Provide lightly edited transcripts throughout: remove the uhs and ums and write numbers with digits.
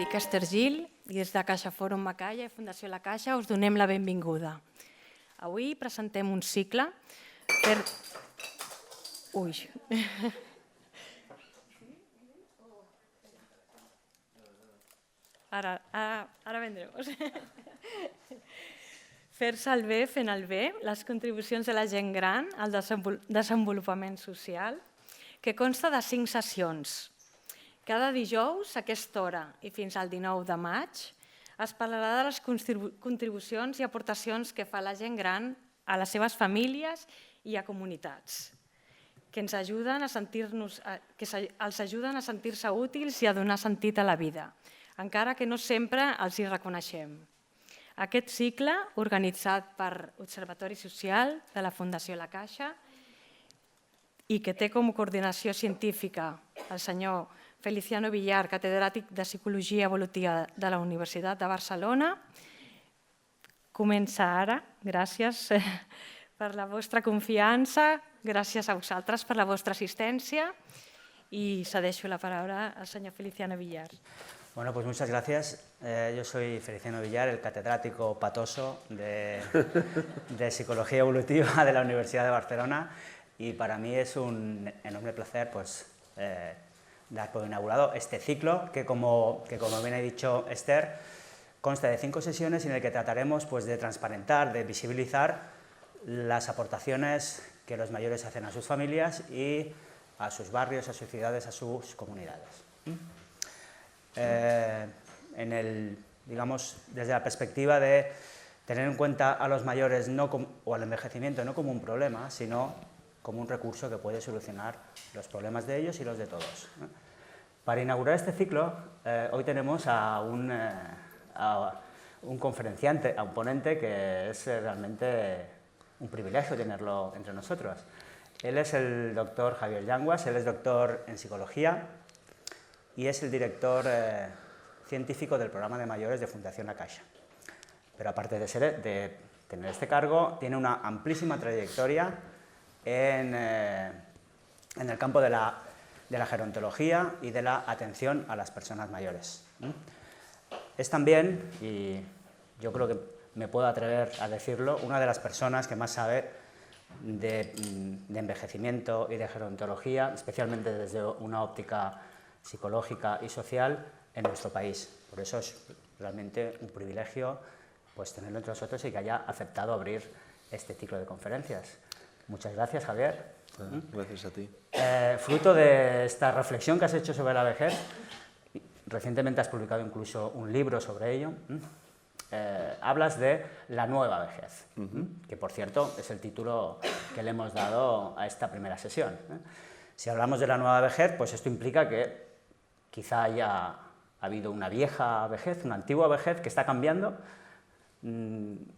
dic Esther Gil i des de Caixa Fòrum Macaya i Fundació La Caixa us donem la benvinguda. Avui presentem un cicle per... Ui. Ara vendremos. Fer-se el bé fent el bé, les contribucions de la gent gran al desenvolupament social, que consta de 5 sessions. Cada dijous, a aquesta hora i fins al 19 de maig, es parlarà de les contribucions i aportacions que fa la gent gran a les seves famílies i a comunitats, que els ajuden a sentir-se útils i a donar sentit a la vida, encara que no sempre els hi reconeixem. Aquest cicle, organitzat per Observatori Social de la Fundació La Caixa i que té com a coordinació científica el senyor Feliciano Villar, catedràtic de Psicologia Evolutiva de la Universitat de Barcelona, comença ara. Gràcies per la vostra confiança, gràcies a vosaltres per la vostra assistència y cedeixo la palabra al señor Feliciano Villar. Bueno, pues muchas gracias. Yo soy Feliciano Villar, el catedrático patoso de Psicología Evolutiva de la Universidad de Barcelona, y para mí es un enorme placer dar por inaugurado este ciclo que, como bien ha dicho Esther, consta de 5 sesiones en el que trataremos de transparentar, de visibilizar las aportaciones que los mayores hacen a sus familias y a sus barrios, a sus ciudades, a sus comunidades. Digamos, desde la perspectiva de tener en cuenta a los mayores o al envejecimiento no como un problema, sino como un recurso que puede solucionar los problemas de ellos y los de todos. Para inaugurar este ciclo, hoy tenemos a un conferenciante, a un ponente que es realmente un privilegio tenerlo entre nosotros. Él es el doctor Javier Yanguas, él es doctor en psicología y es el director científico del programa de mayores de Fundación La Caixa. Pero aparte de tener este cargo, tiene una amplísima trayectoria en el campo de la gerontología y de la atención a las personas mayores. Es también, y yo creo que me puedo atrever a decirlo, una de las personas que más sabe de envejecimiento y de gerontología, especialmente desde una óptica psicológica y social en nuestro país. Por eso es realmente un privilegio tenerlo entre nosotros y que haya aceptado abrir este ciclo de conferencias. Muchas gracias, Javier. Gracias a ti. Fruto de esta reflexión que has hecho sobre la vejez, recientemente has publicado incluso un libro sobre ello, hablas de la nueva vejez, que por cierto es el título que le hemos dado a esta primera sesión. Si hablamos de la nueva vejez, pues esto implica que quizá haya habido una vieja vejez, una antigua vejez que está cambiando.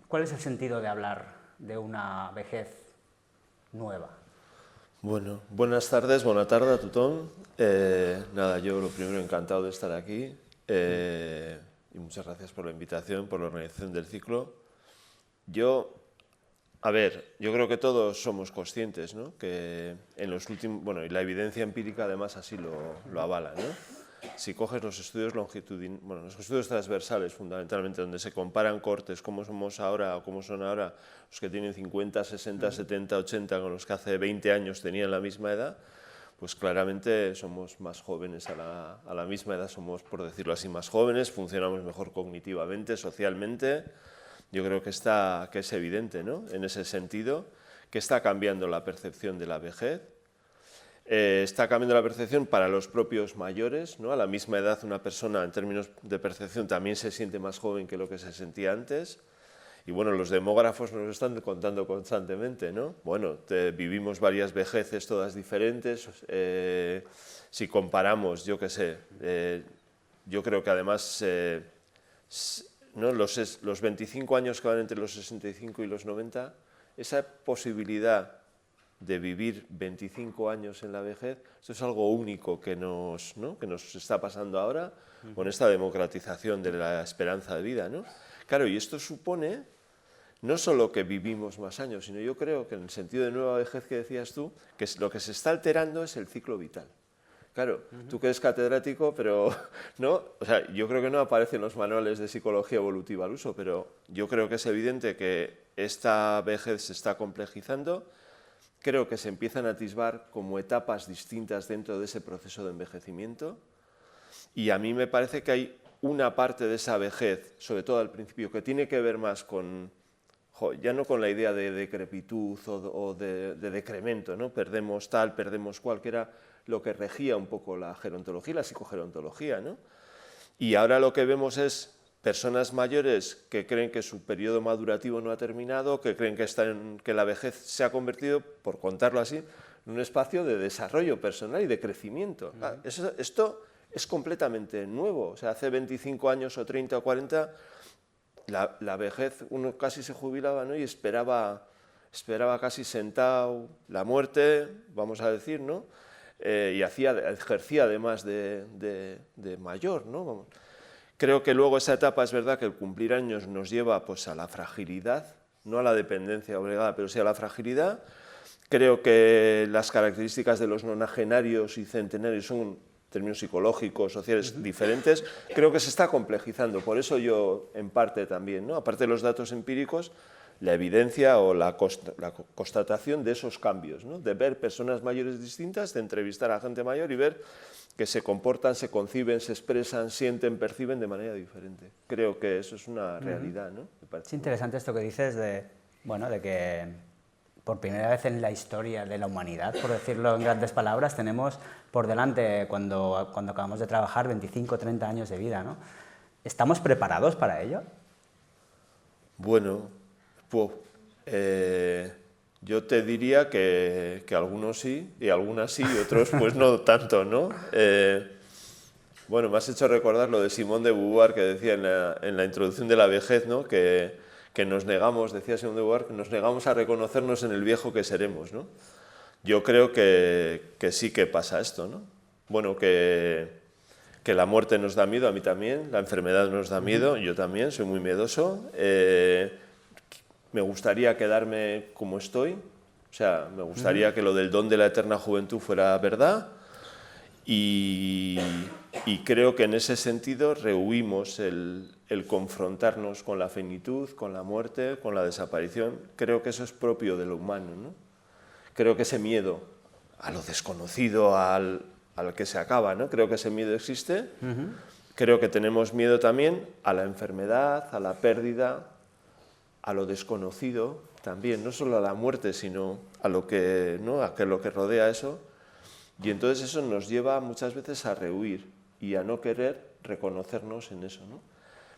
¿Cuál es el sentido de hablar de una vejez nueva? Bueno, buenas tardes, buena tarde a tothom. Nada, yo lo primero encantado de estar aquí y muchas gracias por la invitación, por la organización del ciclo. Yo creo que todos somos conscientes, ¿no?, que en los últimos, y la evidencia empírica además así lo avala, ¿no? Si coges los estudios los estudios transversales fundamentalmente, donde se comparan cortes, cómo somos ahora o cómo son ahora los que tienen 50, 60, 70, 80 con los que hace 20 años tenían la misma edad, pues claramente somos más jóvenes a la misma edad, somos, por decirlo así, más jóvenes, funcionamos mejor cognitivamente, socialmente. Yo creo que es evidente, ¿no?, en ese sentido, que está cambiando la percepción de la vejez. Está cambiando la percepción para los propios mayores, ¿no? A la misma edad una persona en términos de percepción también se siente más joven que lo que se sentía antes. Y bueno, los demógrafos nos lo están contando constantemente, ¿no? Bueno, vivimos varias vejeces todas diferentes. Si comparamos, yo qué sé, yo creo que además ¿no?, los 25 años que van entre los 65 y los 90, esa posibilidad de vivir 25 años en la vejez, esto es algo único que nos está pasando ahora con esta democratización de la esperanza de vida, ¿no? Claro, y esto supone no solo que vivimos más años, sino yo creo que en el sentido de nueva vejez que decías tú, que lo que se está alterando es el ciclo vital. Claro, tú que eres catedrático, pero no, o sea, yo creo que no aparecen los manuales de psicología evolutiva al uso, pero yo creo que es evidente que esta vejez se está complejizando. Creo que se empiezan a atisbar como etapas distintas dentro de ese proceso de envejecimiento. Y a mí me parece que hay una parte de esa vejez, sobre todo al principio, que tiene que ver más con, ya no con la idea de decrepitud o de decremento, ¿no? Perdemos tal, perdemos cual, que era lo que regía un poco la gerontología y la psicogerontología, ¿no? Y ahora lo que vemos es personas mayores que creen que su periodo madurativo no ha terminado, que creen que la vejez se ha convertido, por contarlo así, en un espacio de desarrollo personal y de crecimiento. Esto es completamente nuevo. O sea, hace 25 años o 30 o 40, la vejez, uno casi se jubilaba, ¿no? Y esperaba casi sentado la muerte, vamos a decir, ¿no? Y ejercía además de mayor, ¿no? Vamos. Creo que luego esa etapa es verdad que el cumplir años nos lleva pues, a la fragilidad, no a la dependencia obligada, pero sí a la fragilidad. Creo que las características de los nonagenarios y centenarios son términos psicológicos, sociales diferentes. Creo que se está complejizando, por eso yo en parte también, ¿no? Aparte de los datos empíricos, la evidencia o la constatación de esos cambios, ¿no? De ver personas mayores distintas, de entrevistar a gente mayor y ver que se comportan, se conciben, se expresan, sienten, perciben de manera diferente. Creo que eso es una realidad, ¿no? Es interesante esto que dices de que por primera vez en la historia de la humanidad, por decirlo en grandes palabras, tenemos por delante, cuando acabamos de trabajar, 25 o 30 años de vida, ¿no? ¿Estamos preparados para ello? Bueno, yo te diría que algunos sí, y algunas sí, y otros pues no tanto, ¿no? Bueno, me has hecho recordar lo de Simone de Beauvoir, que decía en la introducción de la vejez, ¿no? Que nos negamos, decía Simone de Beauvoir, que nos negamos a reconocernos en el viejo que seremos, ¿no? Yo creo que sí que pasa esto, ¿no? Bueno, que la muerte nos da miedo, a mí también, la enfermedad nos da miedo, yo también, soy muy miedoso. Me gustaría quedarme como estoy, o sea, me gustaría que lo del don de la eterna juventud fuera verdad, y creo que en ese sentido rehuimos el confrontarnos con la finitud, con la muerte, con la desaparición. Creo que eso es propio de lo humano, ¿no? Creo que ese miedo a lo desconocido, al que se acaba, ¿no? Creo que ese miedo existe. Creo que tenemos miedo también a la enfermedad, a la pérdida, a lo desconocido también, no solo a la muerte, sino a lo que, ¿no? a lo que rodea eso. Y entonces eso nos lleva muchas veces a rehuir y a no querer reconocernos en eso, ¿no?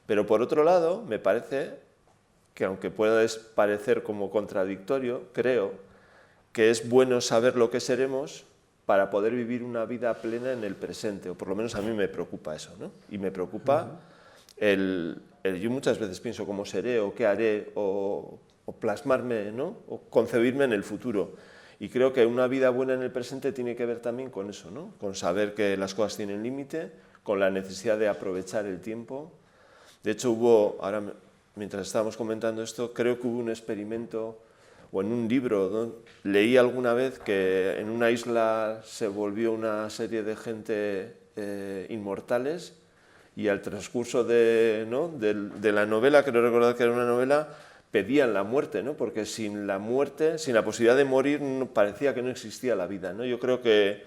Pero por otro lado, me parece que aunque pueda parecer como contradictorio, creo que es bueno saber lo que seremos para poder vivir una vida plena en el presente, o por lo menos a mí me preocupa eso, ¿no? Y me preocupa yo muchas veces pienso cómo seré o qué haré o plasmarme, ¿no? O concebirme en el futuro. Y creo que una vida buena en el presente tiene que ver también con eso, ¿no? Con saber que las cosas tienen límite, con la necesidad de aprovechar el tiempo. De hecho, ahora mientras estábamos comentando esto, creo que hubo un experimento, o en un libro, ¿no? Leí alguna vez que en una isla se volvió una serie de gente inmortales, y al transcurso de la novela, creo recordar que era una novela, pedían la muerte, ¿no? Porque sin la muerte, sin la posibilidad de morir, parecía que no existía la vida, ¿no? Yo creo que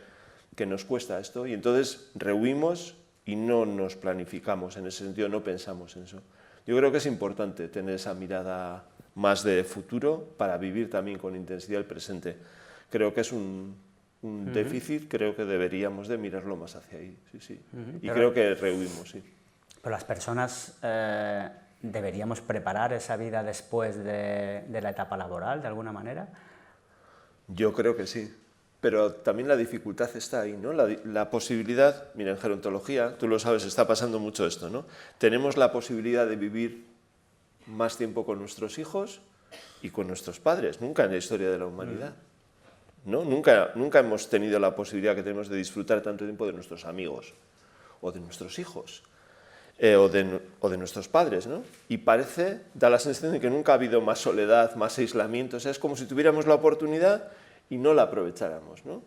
nos cuesta esto, y entonces rehuimos y no nos planificamos en ese sentido, no pensamos en eso. Yo creo que es importante tener esa mirada más de futuro para vivir también con intensidad el presente. Creo que es un déficit, creo que deberíamos de mirarlo más hacia ahí, sí, sí. Y creo que rehuimos, sí. Pero las personas deberíamos preparar esa vida después de la etapa laboral, de alguna manera. Yo creo que sí, pero también la dificultad está ahí, ¿no? La posibilidad, mira, en gerontología, tú lo sabes, está pasando mucho esto, ¿no? Tenemos la posibilidad de vivir más tiempo con nuestros hijos y con nuestros padres, nunca en la historia de la humanidad. ¿No? Nunca hemos tenido la posibilidad que tenemos de disfrutar tanto tiempo de nuestros amigos, o de nuestros hijos, o de nuestros padres, ¿no? Y da la sensación de que nunca ha habido más soledad, más aislamiento, o sea, es como si tuviéramos la oportunidad y no la aprovecháramos, ¿no?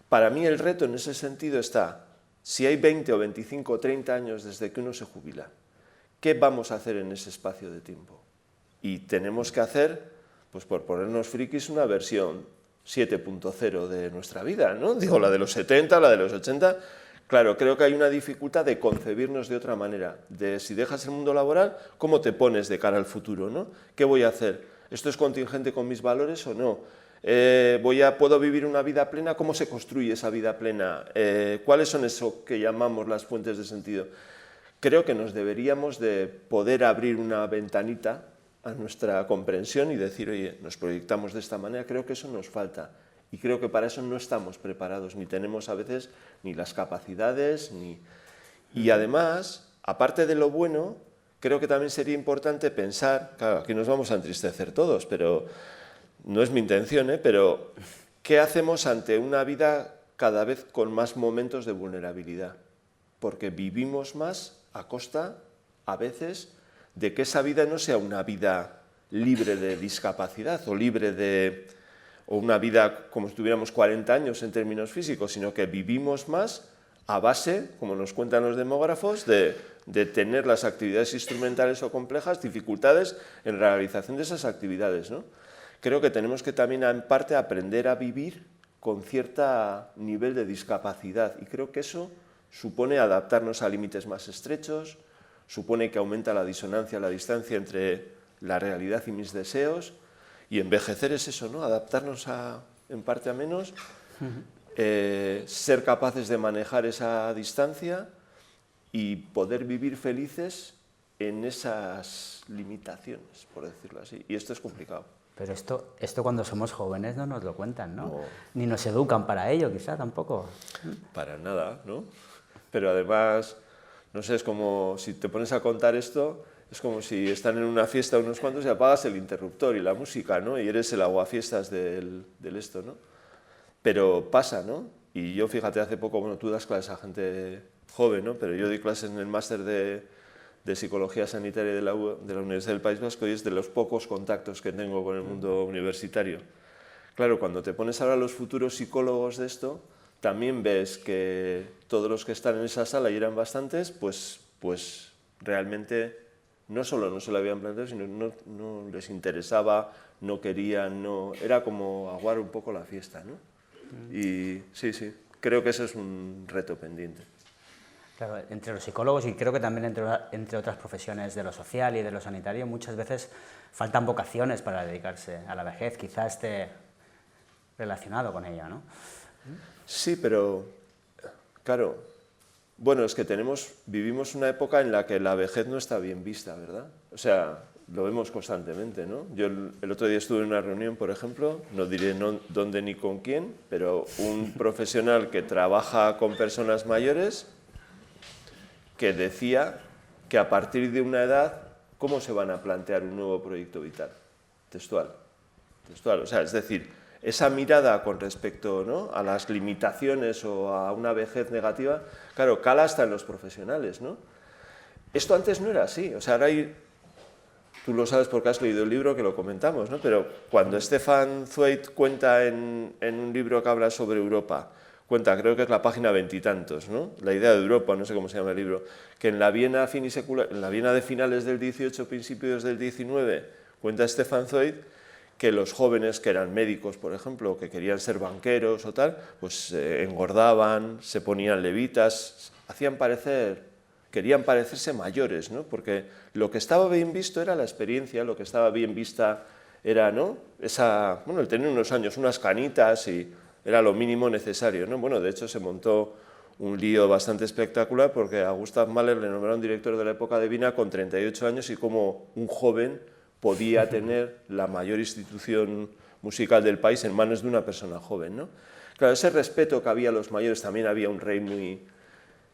Para mí el reto en ese sentido está, si hay 20 o 25 o 30 años desde que uno se jubila, ¿qué vamos a hacer en ese espacio de tiempo? Y tenemos que hacer, pues por ponernos frikis, una versión 7.0 de nuestra vida, ¿no? Digo, la de los 70, la de los 80. Claro, creo que hay una dificultad de concebirnos de otra manera, de si dejas el mundo laboral, ¿cómo te pones de cara al futuro, ¿no? ¿Qué voy a hacer? ¿Esto es contingente con mis valores o no? ¿Puedo vivir una vida plena? ¿Cómo se construye esa vida plena? ¿Cuáles son eso que llamamos las fuentes de sentido? Creo que nos deberíamos de poder abrir una ventanita a nuestra comprensión y decir, oye, nos proyectamos de esta manera, creo que eso nos falta. Y creo que para eso no estamos preparados, ni tenemos a veces ni las capacidades, ni... Y además, aparte de lo bueno, creo que también sería importante pensar, claro, aquí nos vamos a entristecer todos, pero no es mi intención, pero ¿qué hacemos ante una vida cada vez con más momentos de vulnerabilidad? Porque vivimos más a costa, a veces, de que esa vida no sea una vida libre de discapacidad o libre de... o una vida como si tuviéramos 40 años en términos físicos, sino que vivimos más a base, como nos cuentan los demógrafos, de tener las actividades instrumentales o complejas, dificultades en la realización de esas actividades, ¿no? Creo que tenemos que también, en parte, aprender a vivir con cierto nivel de discapacidad, y creo que eso supone adaptarnos a límites más estrechos, supone que aumenta la disonancia, la distancia entre la realidad y mis deseos, y envejecer es eso, ¿no? Adaptarnos en parte a menos, ser capaces de manejar esa distancia y poder vivir felices en esas limitaciones, por decirlo así. Y esto es complicado. Pero esto cuando somos jóvenes no nos lo cuentan, ¿no? No. Ni nos educan para ello, quizá, tampoco. Para nada, ¿no? Pero además, no sé, es como si te pones a contar esto, es como si están en una fiesta unos cuantos y apagas el interruptor y la música, ¿no? Y eres el aguafiestas del esto, ¿no? Pero pasa, ¿no? Y yo, fíjate, hace poco, bueno, tú das clases a gente joven, ¿no? Pero yo doy clases en el máster de Psicología Sanitaria de la Universidad del País Vasco y es de los pocos contactos que tengo con el mundo universitario. Claro, cuando te pones ahora los futuros psicólogos de esto, también ves que todos los que están en esa sala, y eran bastantes, pues realmente no solo no se lo habían planteado, sino no les interesaba, no querían, era como aguar un poco la fiesta, ¿no? Y sí, creo que eso es un reto pendiente. Claro, entre los psicólogos y creo que también entre otras profesiones de lo social y de lo sanitario, muchas veces faltan vocaciones para dedicarse a la vejez, quizá esté relacionado con ella, ¿no? Sí, pero claro, bueno, es que vivimos una época en la que la vejez no está bien vista, ¿verdad? O sea, lo vemos constantemente, ¿no? Yo el otro día estuve en una reunión, por ejemplo, no diré dónde ni con quién, pero un profesional que trabaja con personas mayores que decía que a partir de una edad, ¿cómo se van a plantear un nuevo proyecto vital? Textual, o sea, es decir, esa mirada con respecto, ¿no?, a las limitaciones o a una vejez negativa, claro, cala hasta en los profesionales, ¿no? Esto antes no era así, o sea, ahora tú lo sabes porque has leído el libro que lo comentamos, ¿no? Pero cuando Stefan Zweig cuenta en un libro que habla sobre Europa, creo que es la página 20 y tantos, ¿no? La idea de Europa, no sé cómo se llama el libro, que en la Viena de finales del 18, principios del 19, cuenta Stefan Zweig que los jóvenes que eran médicos, por ejemplo, que querían ser banqueros o tal, pues engordaban, se ponían levitas, querían parecerse mayores, ¿no? Porque lo que estaba bien visto era la experiencia, lo que estaba bien vista era, ¿no?, el tener unos años, unas canitas, y era lo mínimo necesario, ¿no? Bueno, de hecho se montó un lío bastante espectacular porque a Gustav Mahler le nombraron director de la época de Viena con 38 años y como un joven podía tener la mayor institución musical del país en manos de una persona joven, ¿no? Claro, ese respeto que había a los mayores, también había un rey muy...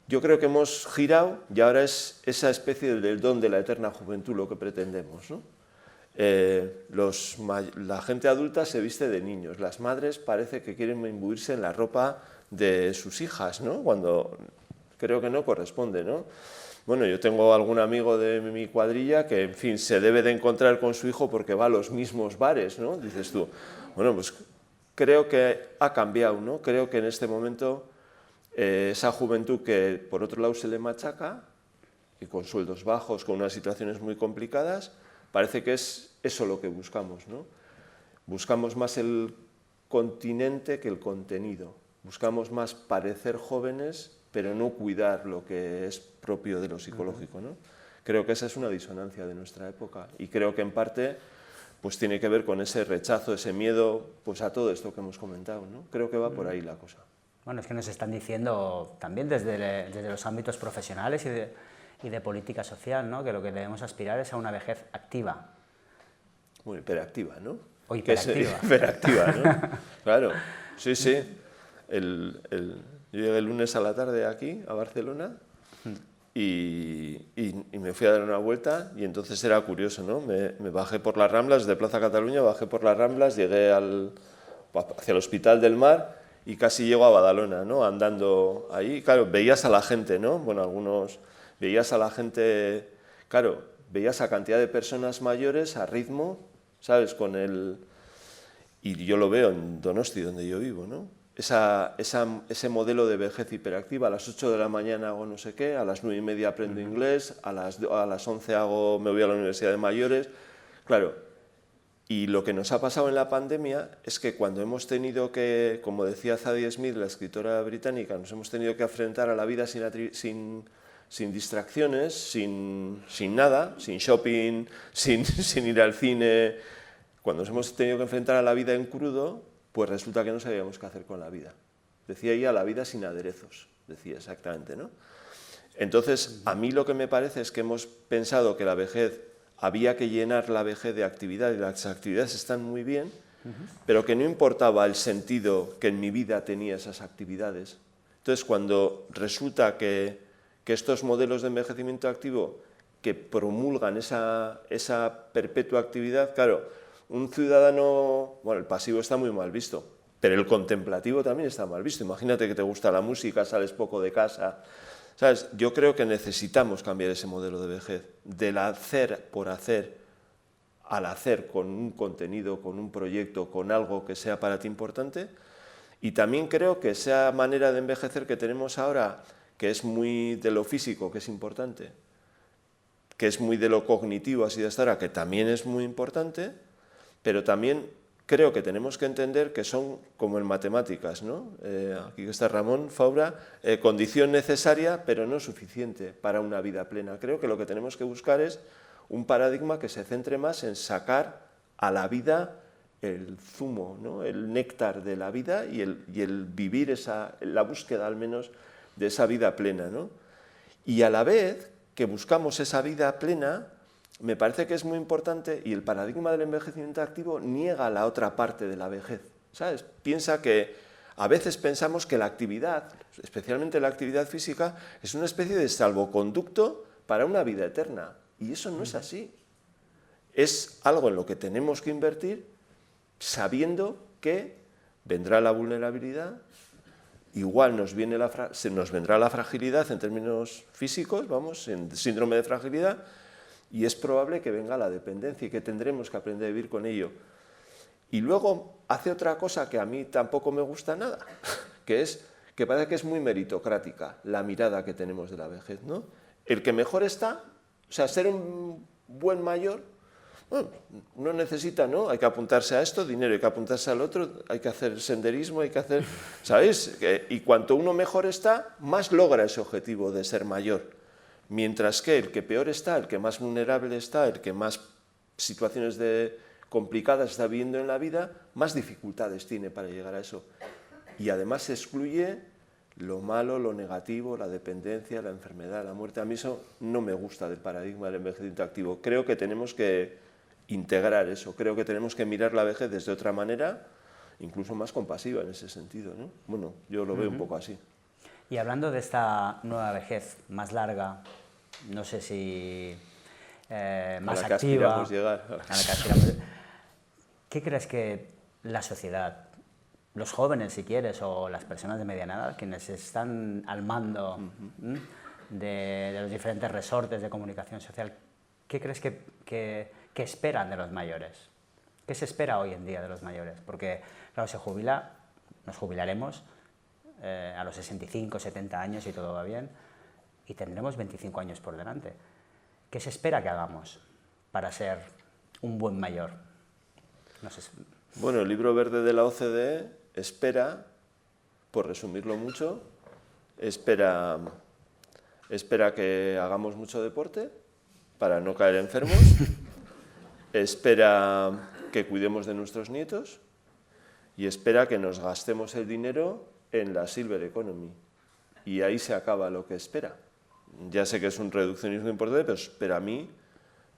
Yo creo que hemos girado y ahora es esa especie del don de la eterna juventud lo que pretendemos, ¿no? La gente adulta se viste de niños, las madres parece que quieren imbuirse en la ropa de sus hijas, ¿no?, cuando creo que no corresponde, ¿no? Bueno, yo tengo algún amigo de mi cuadrilla que, en fin, se debe de encontrar con su hijo porque va a los mismos bares, ¿no? Dices tú, bueno, pues creo que ha cambiado, ¿no? Creo que en este momento esa juventud que por otro lado se le machaca, y con sueldos bajos, con unas situaciones muy complicadas, parece que es eso lo que buscamos, ¿no? Buscamos más el continente que el contenido. Buscamos más parecer jóvenes, pero no cuidar lo que es propio de lo psicológico, ¿no? Creo que esa es una disonancia de nuestra época y creo que en parte pues tiene que ver con ese rechazo, ese miedo pues a todo esto que hemos comentado, ¿no? Creo que va por ahí la cosa. Bueno, es que nos están diciendo también desde los ámbitos profesionales y de política social, ¿no? Que lo que debemos aspirar es a una vejez activa. Muy hiperactiva, ¿no? O hiperactiva. Hiperactiva, ¿no? Claro, sí, sí. Yo llegué el lunes a la tarde aquí, a Barcelona, y me fui a dar una vuelta y entonces era curioso, ¿no? Me bajé por las Ramblas, de Plaza Cataluña, bajé por las Ramblas, llegué hacia el Hospital del Mar y casi llego a Badalona, ¿no? Andando ahí, claro, veías a la gente, ¿no? Bueno, veías a la gente, claro, veías a cantidad de personas mayores a ritmo, ¿sabes? Y yo lo veo en Donosti, donde yo vivo, ¿no? Ese modelo de vejez hiperactiva, a las 8 de la mañana hago no sé qué, a las 9:30 aprendo inglés, a las 11 me voy a la Universidad de Mayores, claro. Y lo que nos ha pasado en la pandemia es que cuando hemos tenido que, como decía Zadie Smith, la escritora británica, nos hemos tenido que enfrentar a la vida sin distracciones, sin nada, sin shopping, sin ir al cine. Cuando nos hemos tenido que enfrentar a la vida en crudo, pues resulta que no sabíamos qué hacer con la vida. Decía ella, la vida sin aderezos, decía exactamente, ¿no? Entonces, a mí lo que me parece es que hemos pensado que la vejez, había que llenar la vejez de actividad, y las actividades están muy bien, pero que no importaba el sentido que en mi vida tenía esas actividades. Entonces, cuando resulta que estos modelos de envejecimiento activo que promulgan esa perpetua actividad, claro, un ciudadano, bueno, el pasivo está muy mal visto, pero el contemplativo también está mal visto. Imagínate que te gusta la música, sales poco de casa, ¿sabes? Yo creo que necesitamos cambiar ese modelo de vejez, del hacer por hacer, al hacer con un contenido, con un proyecto, con algo que sea para ti importante. Y también creo que esa manera de envejecer que tenemos ahora, que es muy de lo físico, que es importante, que es muy de lo cognitivo, así de hasta ahora, que también es muy importante, pero también creo que tenemos que entender que son como en matemáticas, ¿no? Aquí está Ramón Faura, condición necesaria, pero no suficiente para una vida plena. Creo que lo que tenemos que buscar es un paradigma que se centre más en sacar a la vida el zumo, ¿no? El néctar de la vida y el vivir la búsqueda al menos de esa vida plena, ¿no? Y a la vez que buscamos esa vida plena, me parece que es muy importante, y el paradigma del envejecimiento activo niega la otra parte de la vejez, ¿sabes? Piensa que a veces pensamos que la actividad, especialmente la actividad física, es una especie de salvoconducto para una vida eterna, y eso no es así. Es algo en lo que tenemos que invertir sabiendo que vendrá la vulnerabilidad, igual se nos vendrá la fragilidad en términos físicos, vamos, en síndrome de fragilidad, y es probable que venga la dependencia y que tendremos que aprender a vivir con ello. Y luego hace otra cosa que a mí tampoco me gusta nada, que parece que es muy meritocrática la mirada que tenemos de la vejez, ¿no? El que mejor está, o sea, ser un buen mayor, bueno, no necesita, ¿no? Hay que apuntarse a esto, dinero, hay que apuntarse al otro, hay que hacer senderismo, hay que hacer, ¿sabéis? Y cuanto uno mejor está, más logra ese objetivo de ser mayor. Mientras que el que peor está, el que más vulnerable está, el que más situaciones complicadas está viviendo en la vida, más dificultades tiene para llegar a eso. Y además se excluye lo malo, lo negativo, la dependencia, la enfermedad, la muerte. A mí eso no me gusta del paradigma del envejecimiento activo. Creo que tenemos que integrar eso, creo que tenemos que mirar la vejez desde otra manera, incluso más compasiva en ese sentido, ¿no? Bueno, yo lo veo un poco así. Y hablando de esta nueva vejez más larga, no sé si más activa, a la que aspiramos, ¿qué crees que la sociedad, los jóvenes si quieres, o las personas de mediana edad, quienes están al mando de los diferentes resortes de comunicación social, qué crees que esperan de los mayores? ¿Qué se espera hoy en día de los mayores? Porque, claro, nos jubilaremos a los 65, 70 años y todo va bien, y tendremos 25 años por delante. ¿Qué se espera que hagamos para ser un buen mayor? No sé. Bueno, el libro verde de la OCDE espera, por resumirlo mucho, espera que hagamos mucho deporte para no caer enfermos, espera que cuidemos de nuestros nietos y espera que nos gastemos el dinero en la Silver Economy. Y ahí se acaba lo que espera. Ya sé que es un reduccionismo importante, pero a mí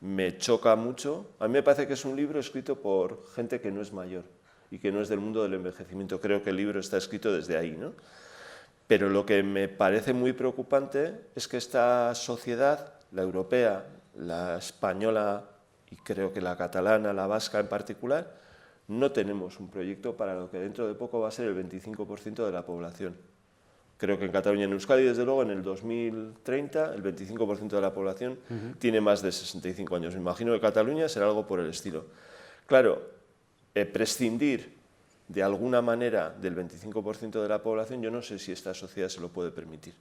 me choca mucho. A mí me parece que es un libro escrito por gente que no es mayor y que no es del mundo del envejecimiento. Creo que el libro está escrito desde ahí, ¿no? Pero lo que me parece muy preocupante es que esta sociedad, la europea, la española y creo que la catalana, la vasca en particular, no tenemos un proyecto para lo que dentro de poco va a ser el 25% de la población. Creo que en Cataluña y en Euskadi, desde luego, en el 2030, el 25% de la población tiene más de 65 años. Me imagino que Cataluña será algo por el estilo. Claro, prescindir de alguna manera del 25% de la población, yo no sé si esta sociedad se lo puede permitir.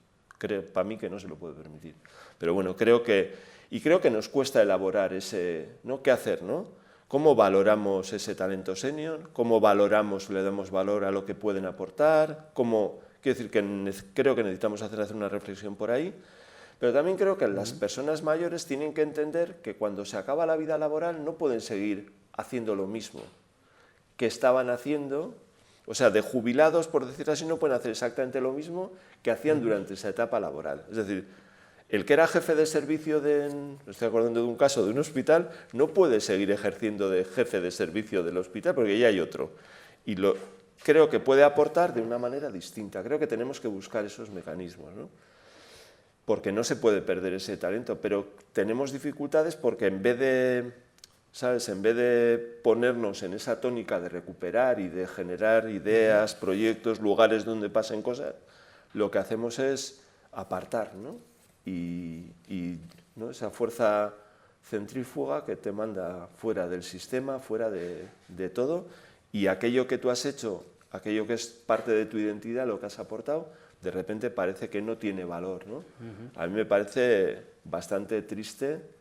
Para mí que no se lo puede permitir. Pero bueno, creo que nos cuesta elaborar ese, ¿no? ¿Qué hacer, no? ¿Cómo valoramos ese talento senior? ¿Cómo valoramos, le damos valor a lo que pueden aportar? Quiero decir que creo que necesitamos hacer una reflexión por ahí, pero también creo que las personas mayores tienen que entender que cuando se acaba la vida laboral no pueden seguir haciendo lo mismo que estaban haciendo, o sea, de jubilados, por decirlo así, no pueden hacer exactamente lo mismo que hacían durante esa etapa laboral. Es decir, el que era jefe de servicio me estoy acordando de un caso de un hospital, no puede seguir ejerciendo de jefe de servicio del hospital porque ya hay otro. Y creo que puede aportar de una manera distinta. Creo que tenemos que buscar esos mecanismos, ¿no? Porque no se puede perder ese talento, pero tenemos dificultades porque en vez de ponernos en esa tónica de recuperar y de generar ideas, proyectos, lugares donde pasen cosas, lo que hacemos es apartar, ¿no? ¿no? Esa fuerza centrífuga que te manda fuera del sistema, fuera de todo, y aquello que tú has hecho, aquello que es parte de tu identidad, lo que has aportado, de repente parece que no tiene valor, ¿no? A mí me parece bastante triste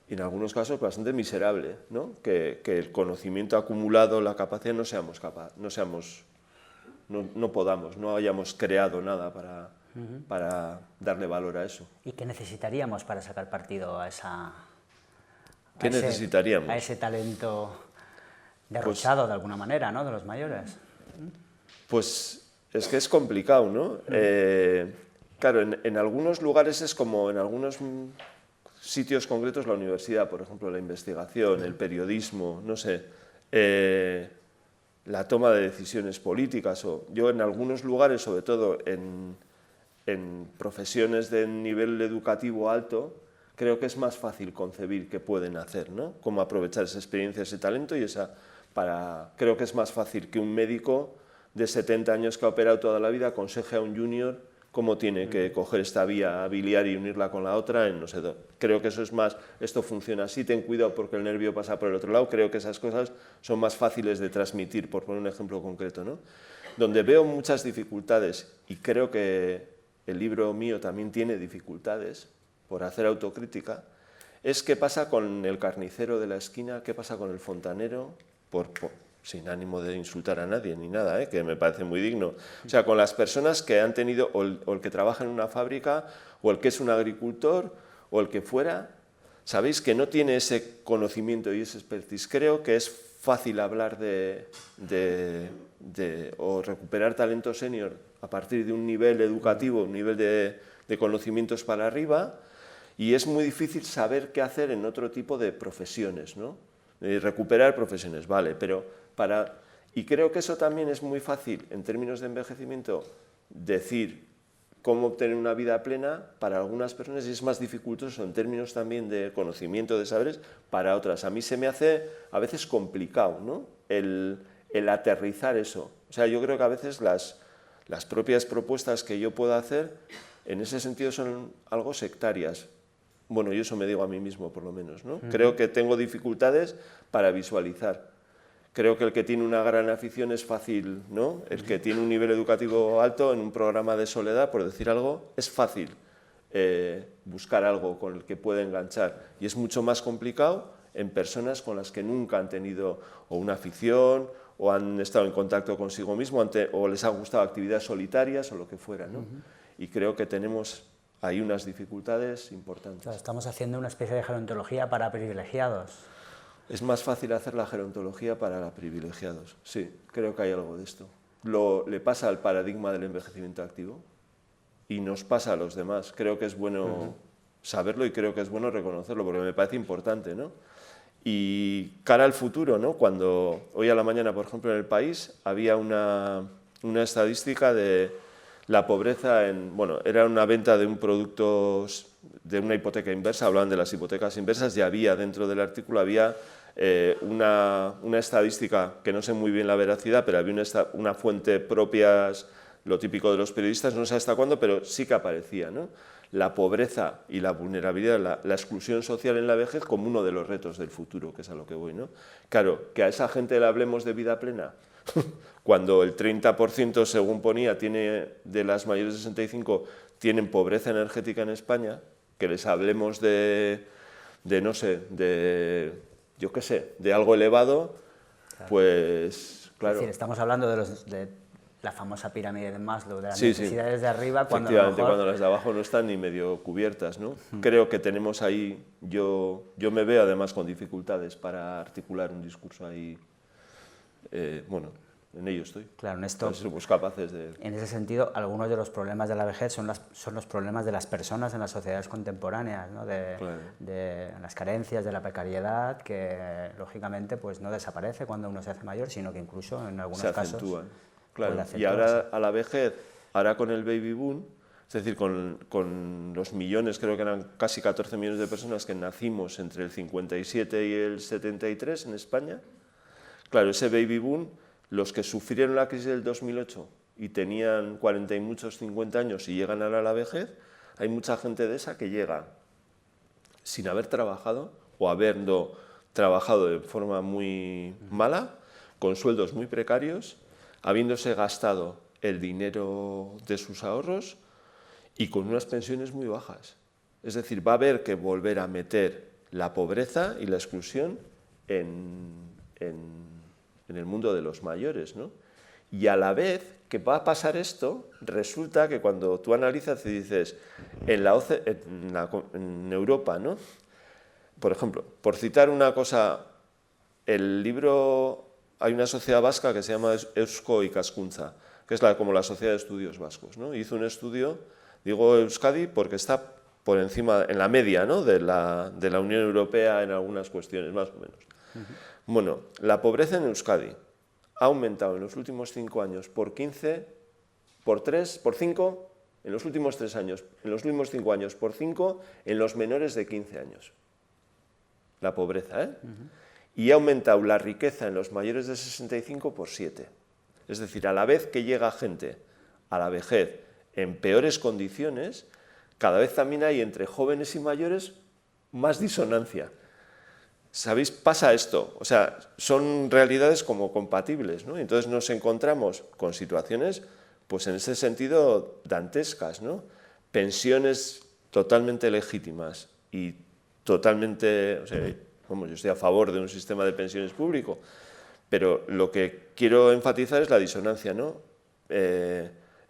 y en algunos casos bastante miserable, ¿no? Que el conocimiento acumulado, la capacidad, no hayamos creado nada para darle valor a eso. ¿Y qué necesitaríamos para sacar partido a necesitaríamos? A ese talento derrochado de alguna manera, ¿no? De los mayores. Pues es que es complicado, ¿no? Claro, en algunos lugares es como en algunos sitios concretos, la universidad, por ejemplo, la investigación, el periodismo, no sé, la toma de decisiones políticas. Yo en algunos lugares, sobre todo en profesiones de nivel educativo alto, creo que es más fácil concebir qué pueden hacer, ¿no? Cómo aprovechar esa experiencia, ese talento creo que es más fácil que un médico de 70 años que ha operado toda la vida aconseje a un junior cómo tiene que coger esta vía biliar y unirla con la otra, no sé, creo que eso es más, esto funciona así, ten cuidado porque el nervio pasa por el otro lado, creo que esas cosas son más fáciles de transmitir, por poner un ejemplo concreto, ¿no? Donde veo muchas dificultades, y creo que el libro mío también tiene dificultades, por hacer autocrítica, es qué pasa con el carnicero de la esquina, qué pasa con el fontanero, sin ánimo de insultar a nadie ni nada, que me parece muy digno. O sea, con las personas que han tenido, o el que trabaja en una fábrica, o el que es un agricultor, o el que fuera, sabéis que no tiene ese conocimiento y ese expertise. Creo que es fácil hablar o recuperar talento senior a partir de un nivel educativo, un nivel de conocimientos para arriba, y es muy difícil saber qué hacer en otro tipo de profesiones, ¿no? Recuperar profesiones, vale, y creo que eso también es muy fácil, en términos de envejecimiento, decir cómo obtener una vida plena para algunas personas, y es más dificultoso en términos también de conocimiento, de saberes, para otras. A mí se me hace a veces complicado, ¿no? el aterrizar eso. O sea, yo creo que a veces las propias propuestas que yo puedo hacer, en ese sentido son algo sectarias. Bueno, yo eso me digo a mí mismo, por lo menos, ¿no? Creo que tengo dificultades para visualizar. Creo que el que tiene una gran afición es fácil, ¿no? El que tiene un nivel educativo alto en un programa de soledad, por decir algo, es fácil buscar algo con el que pueda enganchar. Y es mucho más complicado en personas con las que nunca han tenido o una afición o han estado en contacto consigo mismo o les han gustado actividades solitarias o lo que fuera, ¿no? Y creo que tenemos ahí unas dificultades importantes. Claro, estamos haciendo una especie de gerontología para privilegiados. Es más fácil hacer la gerontología para privilegiados. Sí, creo que hay algo de esto. Le pasa al paradigma del envejecimiento activo y nos pasa a los demás. Creo que es bueno saberlo y creo que es bueno reconocerlo porque me parece importante, ¿no? Y cara al futuro, ¿no? Cuando hoy a la mañana, por ejemplo, en El País había una estadística de la pobreza bueno, era una venta de un producto, de una hipoteca inversa, hablaban de las hipotecas inversas, y había dentro del artículo una estadística, que no sé muy bien la veracidad, pero había una fuente propia, lo típico de los periodistas, no sé hasta cuándo, pero sí que aparecía, ¿no? La pobreza y la vulnerabilidad, la exclusión social en la vejez como uno de los retos del futuro, que es a lo que voy, ¿no? Claro, que a esa gente le hablemos de vida plena, cuando el 30%, según ponía, de las mayores de 65 tienen pobreza energética en España, que les hablemos no sé, yo qué sé, de algo elevado, claro. Pues claro. Es decir, estamos hablando de la famosa pirámide de Maslow, de las necesidades de arriba, cuando a lo mejor... cuando las de abajo no están ni medio cubiertas, ¿no? Creo que tenemos ahí, yo me veo además con dificultades para articular un discurso ahí, bueno, en ello estoy. Claro, en esto, somos capaces de... En ese sentido, algunos de los problemas de la vejez son los problemas de las personas en las sociedades contemporáneas, ¿no? de las carencias, de la precariedad, que lógicamente pues, no desaparece cuando uno se hace mayor, sino que incluso en algunos casos... Se acentúan, claro. Y ahora a la vejez, ahora con el baby boom, es decir, con los millones, creo que eran casi 14 millones de personas que nacimos entre el 57 y el 73 en España, claro, ese baby boom, los que sufrieron la crisis del 2008 y tenían 40 y muchos 50 años y llegan ahora a la vejez, hay mucha gente de esa que llega sin haber trabajado o habiendo trabajado de forma muy mala, con sueldos muy precarios, habiéndose gastado el dinero de sus ahorros y con unas pensiones muy bajas. Es decir, va a haber que volver a meter la pobreza y la exclusión en el mundo de los mayores, ¿no? Y a la vez que va a pasar esto, resulta que cuando tú analizas y dices, en Europa, ¿no? Por ejemplo, por citar una cosa, el libro, hay una sociedad vasca que se llama Eusko Ikaskuntza, que es como la Sociedad de Estudios Vascos, ¿no? Hizo un estudio, digo Euskadi porque está por encima, en la media, ¿no? de la Unión Europea en algunas cuestiones, más o menos. Bueno, la pobreza en Euskadi ha aumentado en los últimos 5 años por 5, en los últimos 3 años, en los últimos 5 años por 5 en los menores de 15 años. La pobreza, ¿eh? Y ha aumentado la riqueza en los mayores de 65 por 7. Es decir, a la vez que llega gente a la vejez en peores condiciones, cada vez también hay entre jóvenes y mayores más disonancia. ¿Sabéis? Pasa esto, o sea, son realidades como compatibles, ¿no? Entonces nos encontramos con situaciones, pues en ese sentido, dantescas, ¿no? Pensiones totalmente legítimas y totalmente, o sea, yo estoy a favor de un sistema de pensiones público, pero lo que quiero enfatizar es la disonancia, ¿no?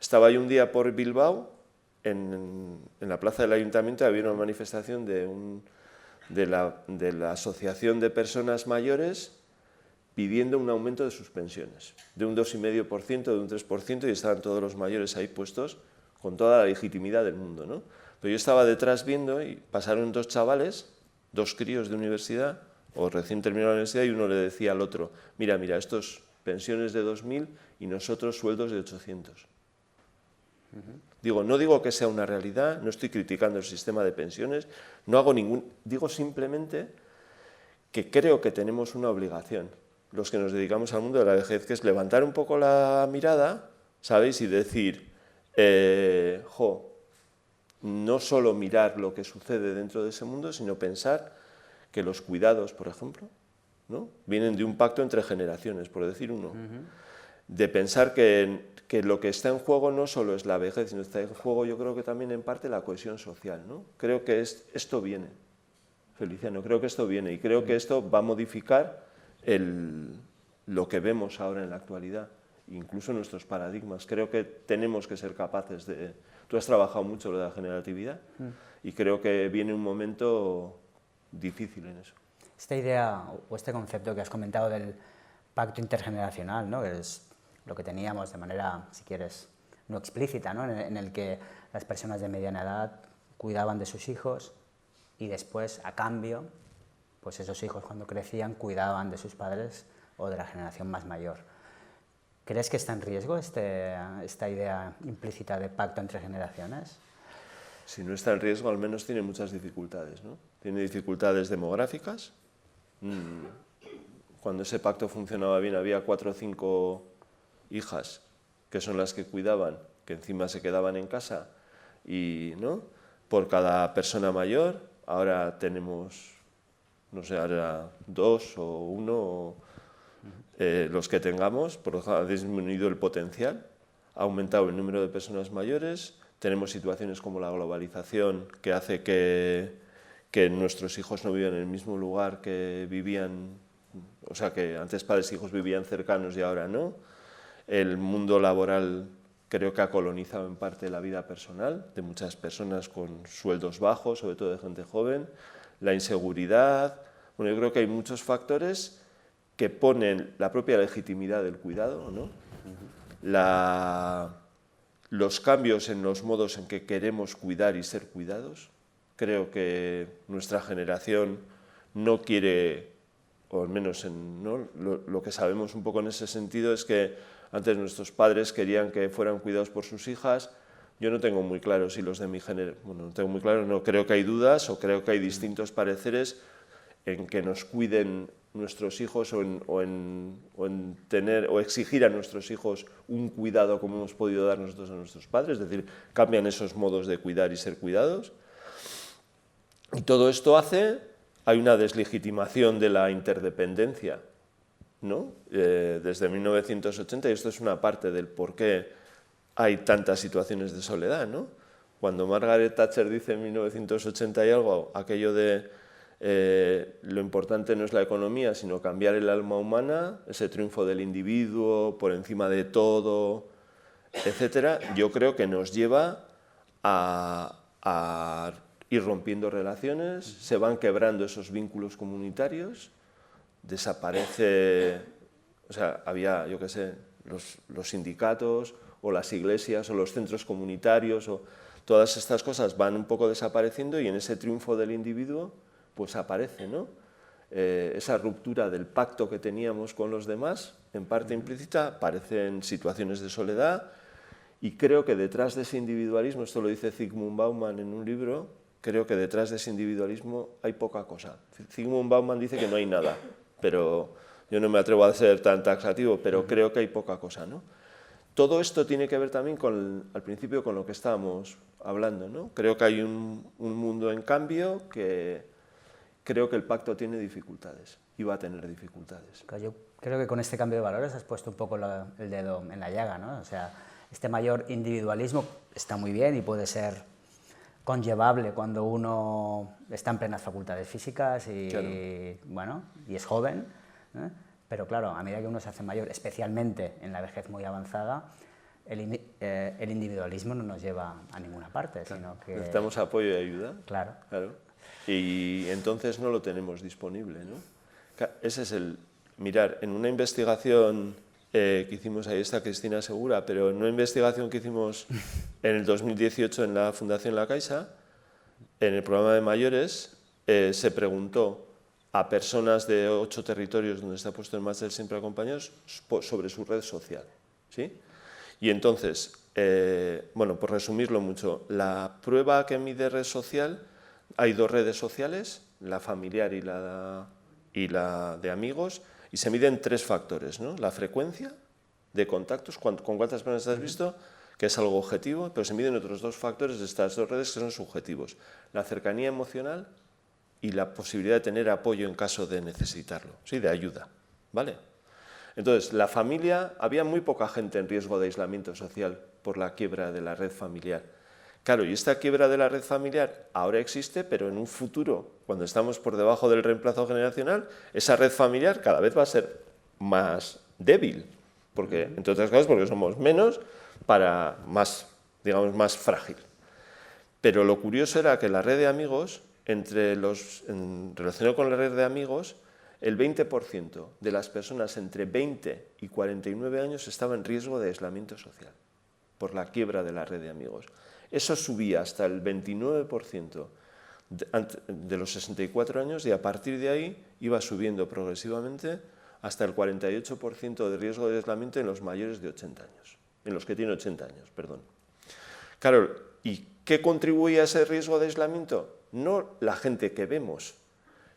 Estaba yo un día por Bilbao, en la plaza del ayuntamiento había una manifestación de la Asociación de Personas Mayores pidiendo un aumento de sus pensiones, de un 2,5%, de un 3%, y estaban todos los mayores ahí puestos con toda la legitimidad del mundo, ¿no? Pero yo estaba detrás viendo y pasaron 2 chavales, 2 críos de universidad, o recién terminaron la universidad, y uno le decía al otro, mira, estos pensiones de 2.000 y nosotros sueldos de 800. No digo que sea una realidad, no estoy criticando el sistema de pensiones, digo simplemente que creo que tenemos una obligación, los que nos dedicamos al mundo de la vejez, que es levantar un poco la mirada, ¿sabéis? Y decir, no solo mirar lo que sucede dentro de ese mundo, sino pensar que los cuidados, por ejemplo, ¿no? Vienen de un pacto entre generaciones, por decir uno. De pensar que lo que está en juego no solo es la vejez, sino está en juego, yo creo que también en parte la cohesión social, ¿no? Creo que esto viene, Feliciano, creo que esto viene, y creo que esto va a modificar lo que vemos ahora en la actualidad, incluso nuestros paradigmas. Creo que tenemos que ser capaces de... Tú has trabajado mucho lo de la generatividad, y creo que viene un momento difícil en eso. Esta idea o este concepto que has comentado del pacto intergeneracional, ¿no? Que es lo que teníamos de manera, si quieres, no explícita, ¿no? En el que las personas de mediana edad cuidaban de sus hijos y después, a cambio, pues esos hijos cuando crecían cuidaban de sus padres o de la generación más mayor. ¿Crees que está en riesgo esta idea implícita de pacto entre generaciones? Si no está en riesgo, al menos tiene muchas dificultades, ¿no? Tiene dificultades demográficas. Cuando ese pacto funcionaba bien, había 4 o 5 hijas que son las que cuidaban, que encima se quedaban en casa, y, ¿no? Por cada persona mayor. Ahora tenemos, no sé, ahora 2 o 1, los que tengamos, porque ha disminuido el potencial, ha aumentado el número de personas mayores. Tenemos situaciones como la globalización, que hace que nuestros hijos no vivan en el mismo lugar que vivían, o sea, que antes padres e hijos vivían cercanos y ahora no. El mundo laboral creo que ha colonizado en parte la vida personal de muchas personas con sueldos bajos, sobre todo de gente joven. La inseguridad. Bueno, yo creo que hay muchos factores que ponen la propia legitimidad del cuidado, ¿no? Los cambios en los modos en que queremos cuidar y ser cuidados. Creo que nuestra generación no quiere, o al menos ¿no? lo que sabemos un poco en ese sentido es que antes nuestros padres querían que fueran cuidados por sus hijas. Yo no tengo muy claro si los de mi generación, bueno, no tengo muy claro, no creo que hay dudas o creo que hay distintos pareceres en que nos cuiden nuestros hijos o en tener o exigir a nuestros hijos un cuidado como hemos podido dar nosotros a nuestros padres, es decir, cambian esos modos de cuidar y ser cuidados. Y todo esto hay una deslegitimación de la interdependencia, ¿no? Desde 1980, y esto es una parte del por qué hay tantas situaciones de soledad, ¿no? Cuando Margaret Thatcher dice en 1980 y algo, aquello de lo importante no es la economía, sino cambiar el alma humana, ese triunfo del individuo por encima de todo, etcétera, yo creo que nos lleva a ir rompiendo relaciones, se van quebrando esos vínculos comunitarios, desaparece, o sea, había, yo qué sé, los sindicatos o las iglesias o los centros comunitarios, o todas estas cosas van un poco desapareciendo y en ese triunfo del individuo pues aparece, ¿no? Esa ruptura del pacto que teníamos con los demás, en parte implícita, aparecen situaciones de soledad, y creo que detrás de ese individualismo, esto lo dice Zygmunt Bauman en un libro, creo que detrás de ese individualismo hay poca cosa. Zygmunt Bauman dice que no hay nada, pero yo no me atrevo a ser tan taxativo, pero creo que hay poca cosa, ¿no? Todo esto tiene que ver también al principio con lo que estábamos hablando, ¿no? Creo que hay un mundo en cambio que creo que el pacto tiene dificultades y va a tener dificultades. Yo creo que con este cambio de valores has puesto un poco el dedo en la llaga, ¿no? O sea, este mayor individualismo está muy bien y puede ser conllevable cuando uno está en plenas facultades físicas y, claro, bueno, y es joven, ¿eh? Pero claro, a medida que uno se hace mayor, especialmente en la vejez muy avanzada, el individualismo no nos lleva a ninguna parte, sino que... Necesitamos apoyo y ayuda. Claro. Claro. Y entonces no lo tenemos disponible, ¿no? Ese es mirar, en una investigación que hicimos, ahí está Cristina Segura, pero en una investigación que hicimos en el 2018 en la Fundación La Caixa, en el programa de mayores, se preguntó a personas de 8 territorios donde está puesto en marcha el Siempre Acompañados sobre su red social, ¿sí? Y entonces, bueno, por resumirlo mucho, la prueba que mide red social, hay 2 redes sociales, la familiar y la de amigos, y se miden 3 factores, ¿no? La frecuencia de contactos, con cuántas personas has visto, que es algo objetivo, pero se miden otros 2 factores de estas 2 redes que son subjetivos. La cercanía emocional y la posibilidad de tener apoyo en caso de necesitarlo, ¿sí? De ayuda, ¿vale? Entonces, la familia, había muy poca gente en riesgo de aislamiento social por la quiebra de la red familiar. Claro, y esta quiebra de la red familiar ahora existe, pero en un futuro, cuando estamos por debajo del reemplazo generacional, esa red familiar cada vez va a ser más débil, porque, entre otras cosas, porque somos menos, digamos, más frágil. Pero lo curioso era que la red de amigos, relacionado con la red de amigos, el 20% de las personas entre 20 y 49 años estaba en riesgo de aislamiento social por la quiebra de la red de amigos. Eso subía hasta el 29% de los 64 años y a partir de ahí iba subiendo progresivamente hasta el 48% de riesgo de aislamiento en los mayores de 80 años, en los que tienen 80 años, perdón. Claro, ¿y qué contribuye a ese riesgo de aislamiento? No la gente que vemos,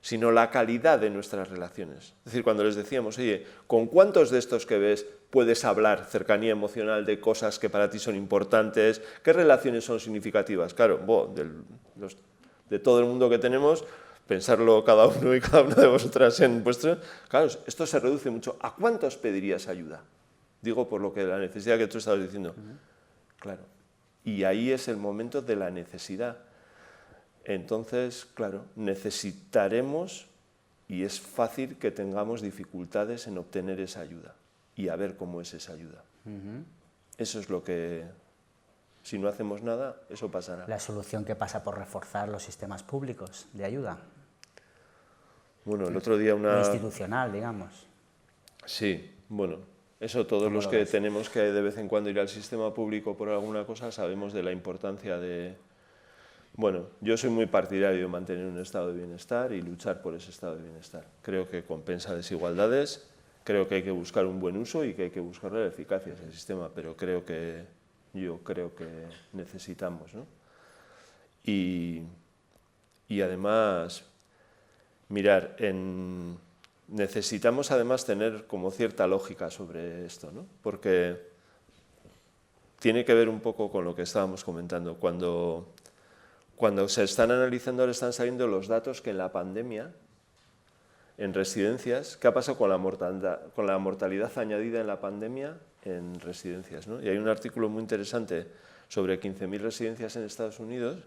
sino la calidad de nuestras relaciones. Es decir, cuando les decíamos, oye, ¿con cuántos de estos que ves puedes hablar cercanía emocional de cosas que para ti son importantes? ¿Qué relaciones son significativas? Claro, de todo el mundo que tenemos, pensarlo cada uno y cada una de vosotras en vuestro... Claro, esto se reduce mucho. ¿A cuántos pedirías ayuda? Digo por lo que la necesidad que tú estabas diciendo. Claro. Y ahí es el momento de la necesidad. Entonces, claro, necesitaremos, y es fácil que tengamos dificultades en obtener esa ayuda y a ver cómo es esa ayuda. Eso es lo que, si no hacemos nada, eso pasará. La solución que pasa por reforzar los sistemas públicos de ayuda. Bueno, el otro día Institucional, digamos. Sí, bueno, eso todos los que tenemos que de vez en cuando ir al sistema público por alguna cosa sabemos de la importancia de... Bueno, yo soy muy partidario de mantener un estado de bienestar y luchar por ese estado de bienestar. Creo que compensa desigualdades, creo que hay que buscar un buen uso y que hay que buscar la eficacia de ese sistema, pero yo creo que necesitamos, ¿no? Y además, mirar, necesitamos además tener como cierta lógica sobre esto, ¿no? Porque tiene que ver un poco con lo que estábamos comentando. Cuando se están analizando, ahora están saliendo los datos que en la pandemia, en residencias, ¿qué ha pasado con la mortalidad añadida en la pandemia en residencias, ¿no? Y hay un artículo muy interesante sobre 15.000 residencias en Estados Unidos,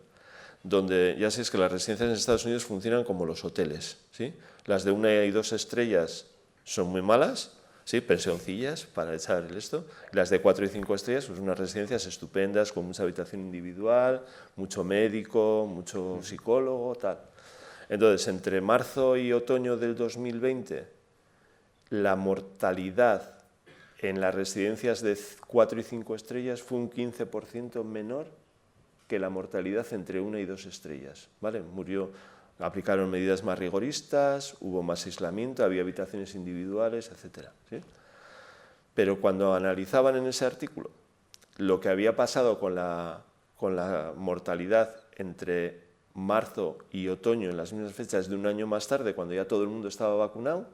donde ya sabéis que las residencias en Estados Unidos funcionan como los hoteles, ¿sí? Las de 1 y 2 estrellas son muy malas, ¿sí? Pensioncillas para echar esto. Las de 4 y 5 estrellas, pues unas residencias estupendas, con mucha habitación individual, mucho médico, mucho psicólogo, tal. Entonces, entre marzo y otoño del 2020, la mortalidad en las residencias de 4 y 5 estrellas fue un 15% menor que la mortalidad entre 1 y 2 estrellas, ¿vale? Aplicaron medidas más rigoristas, hubo más aislamiento, había habitaciones individuales, etc. ¿Sí? Pero cuando analizaban en ese artículo lo que había pasado con la mortalidad entre marzo y otoño en las mismas fechas de un año más tarde, cuando ya todo el mundo estaba vacunado,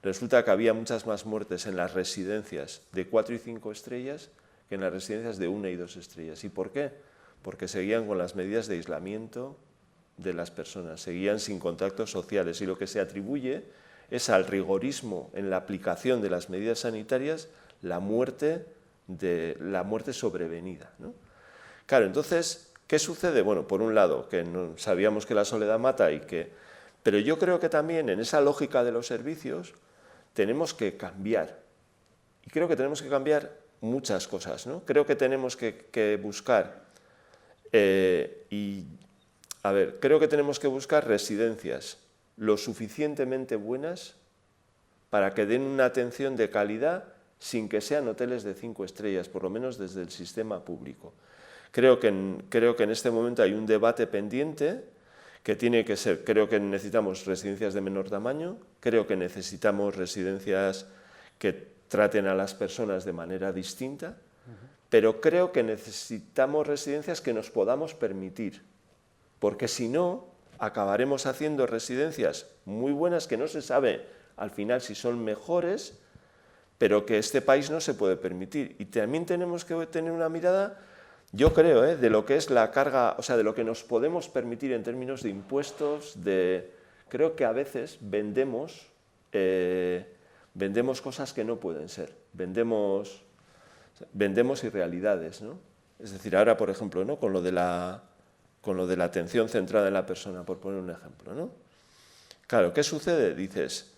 resulta que había muchas más muertes en las residencias de 4 y 5 estrellas que en las residencias de 1 y 2 estrellas. ¿Y por qué? Porque seguían con las medidas de aislamiento de las personas, seguían sin contactos sociales y lo que se atribuye es al rigorismo en la aplicación de las medidas sanitarias la muerte sobrevenida, ¿no? Claro, entonces, ¿qué sucede? Bueno, por un lado, que sabíamos que la soledad mata pero yo creo que también en esa lógica de los servicios tenemos que cambiar. Y creo que tenemos que cambiar muchas cosas, ¿no? Creo que tenemos que buscar creo que tenemos que buscar residencias lo suficientemente bueas para que den una atención de calidad sin que sean hoteles de 5 estrellas, por lo menos desde el sistema público. Creo que en este momento hay un debate pendiente que tiene que ser, creo que necesitamos residencias de menor tamaño, creo que necesitamos residencias que traten a las personas de manera distinta, pero creo que necesitamos residencias que nos podamos permitir, porque si no, acabaremos haciendo residencias muy buenas que no se sabe al final si son mejores, pero que este país no se puede permitir. Y también tenemos que tener una mirada yo creo, de lo que es la carga, o sea, de lo que nos podemos permitir en términos de impuestos, creo que a veces vendemos cosas que no pueden ser, vendemos irrealidades, ¿no? Es decir, ahora, por ejemplo, ¿no? con lo de la atención centrada en la persona, por poner un ejemplo, ¿no? Claro, ¿qué sucede? Dices,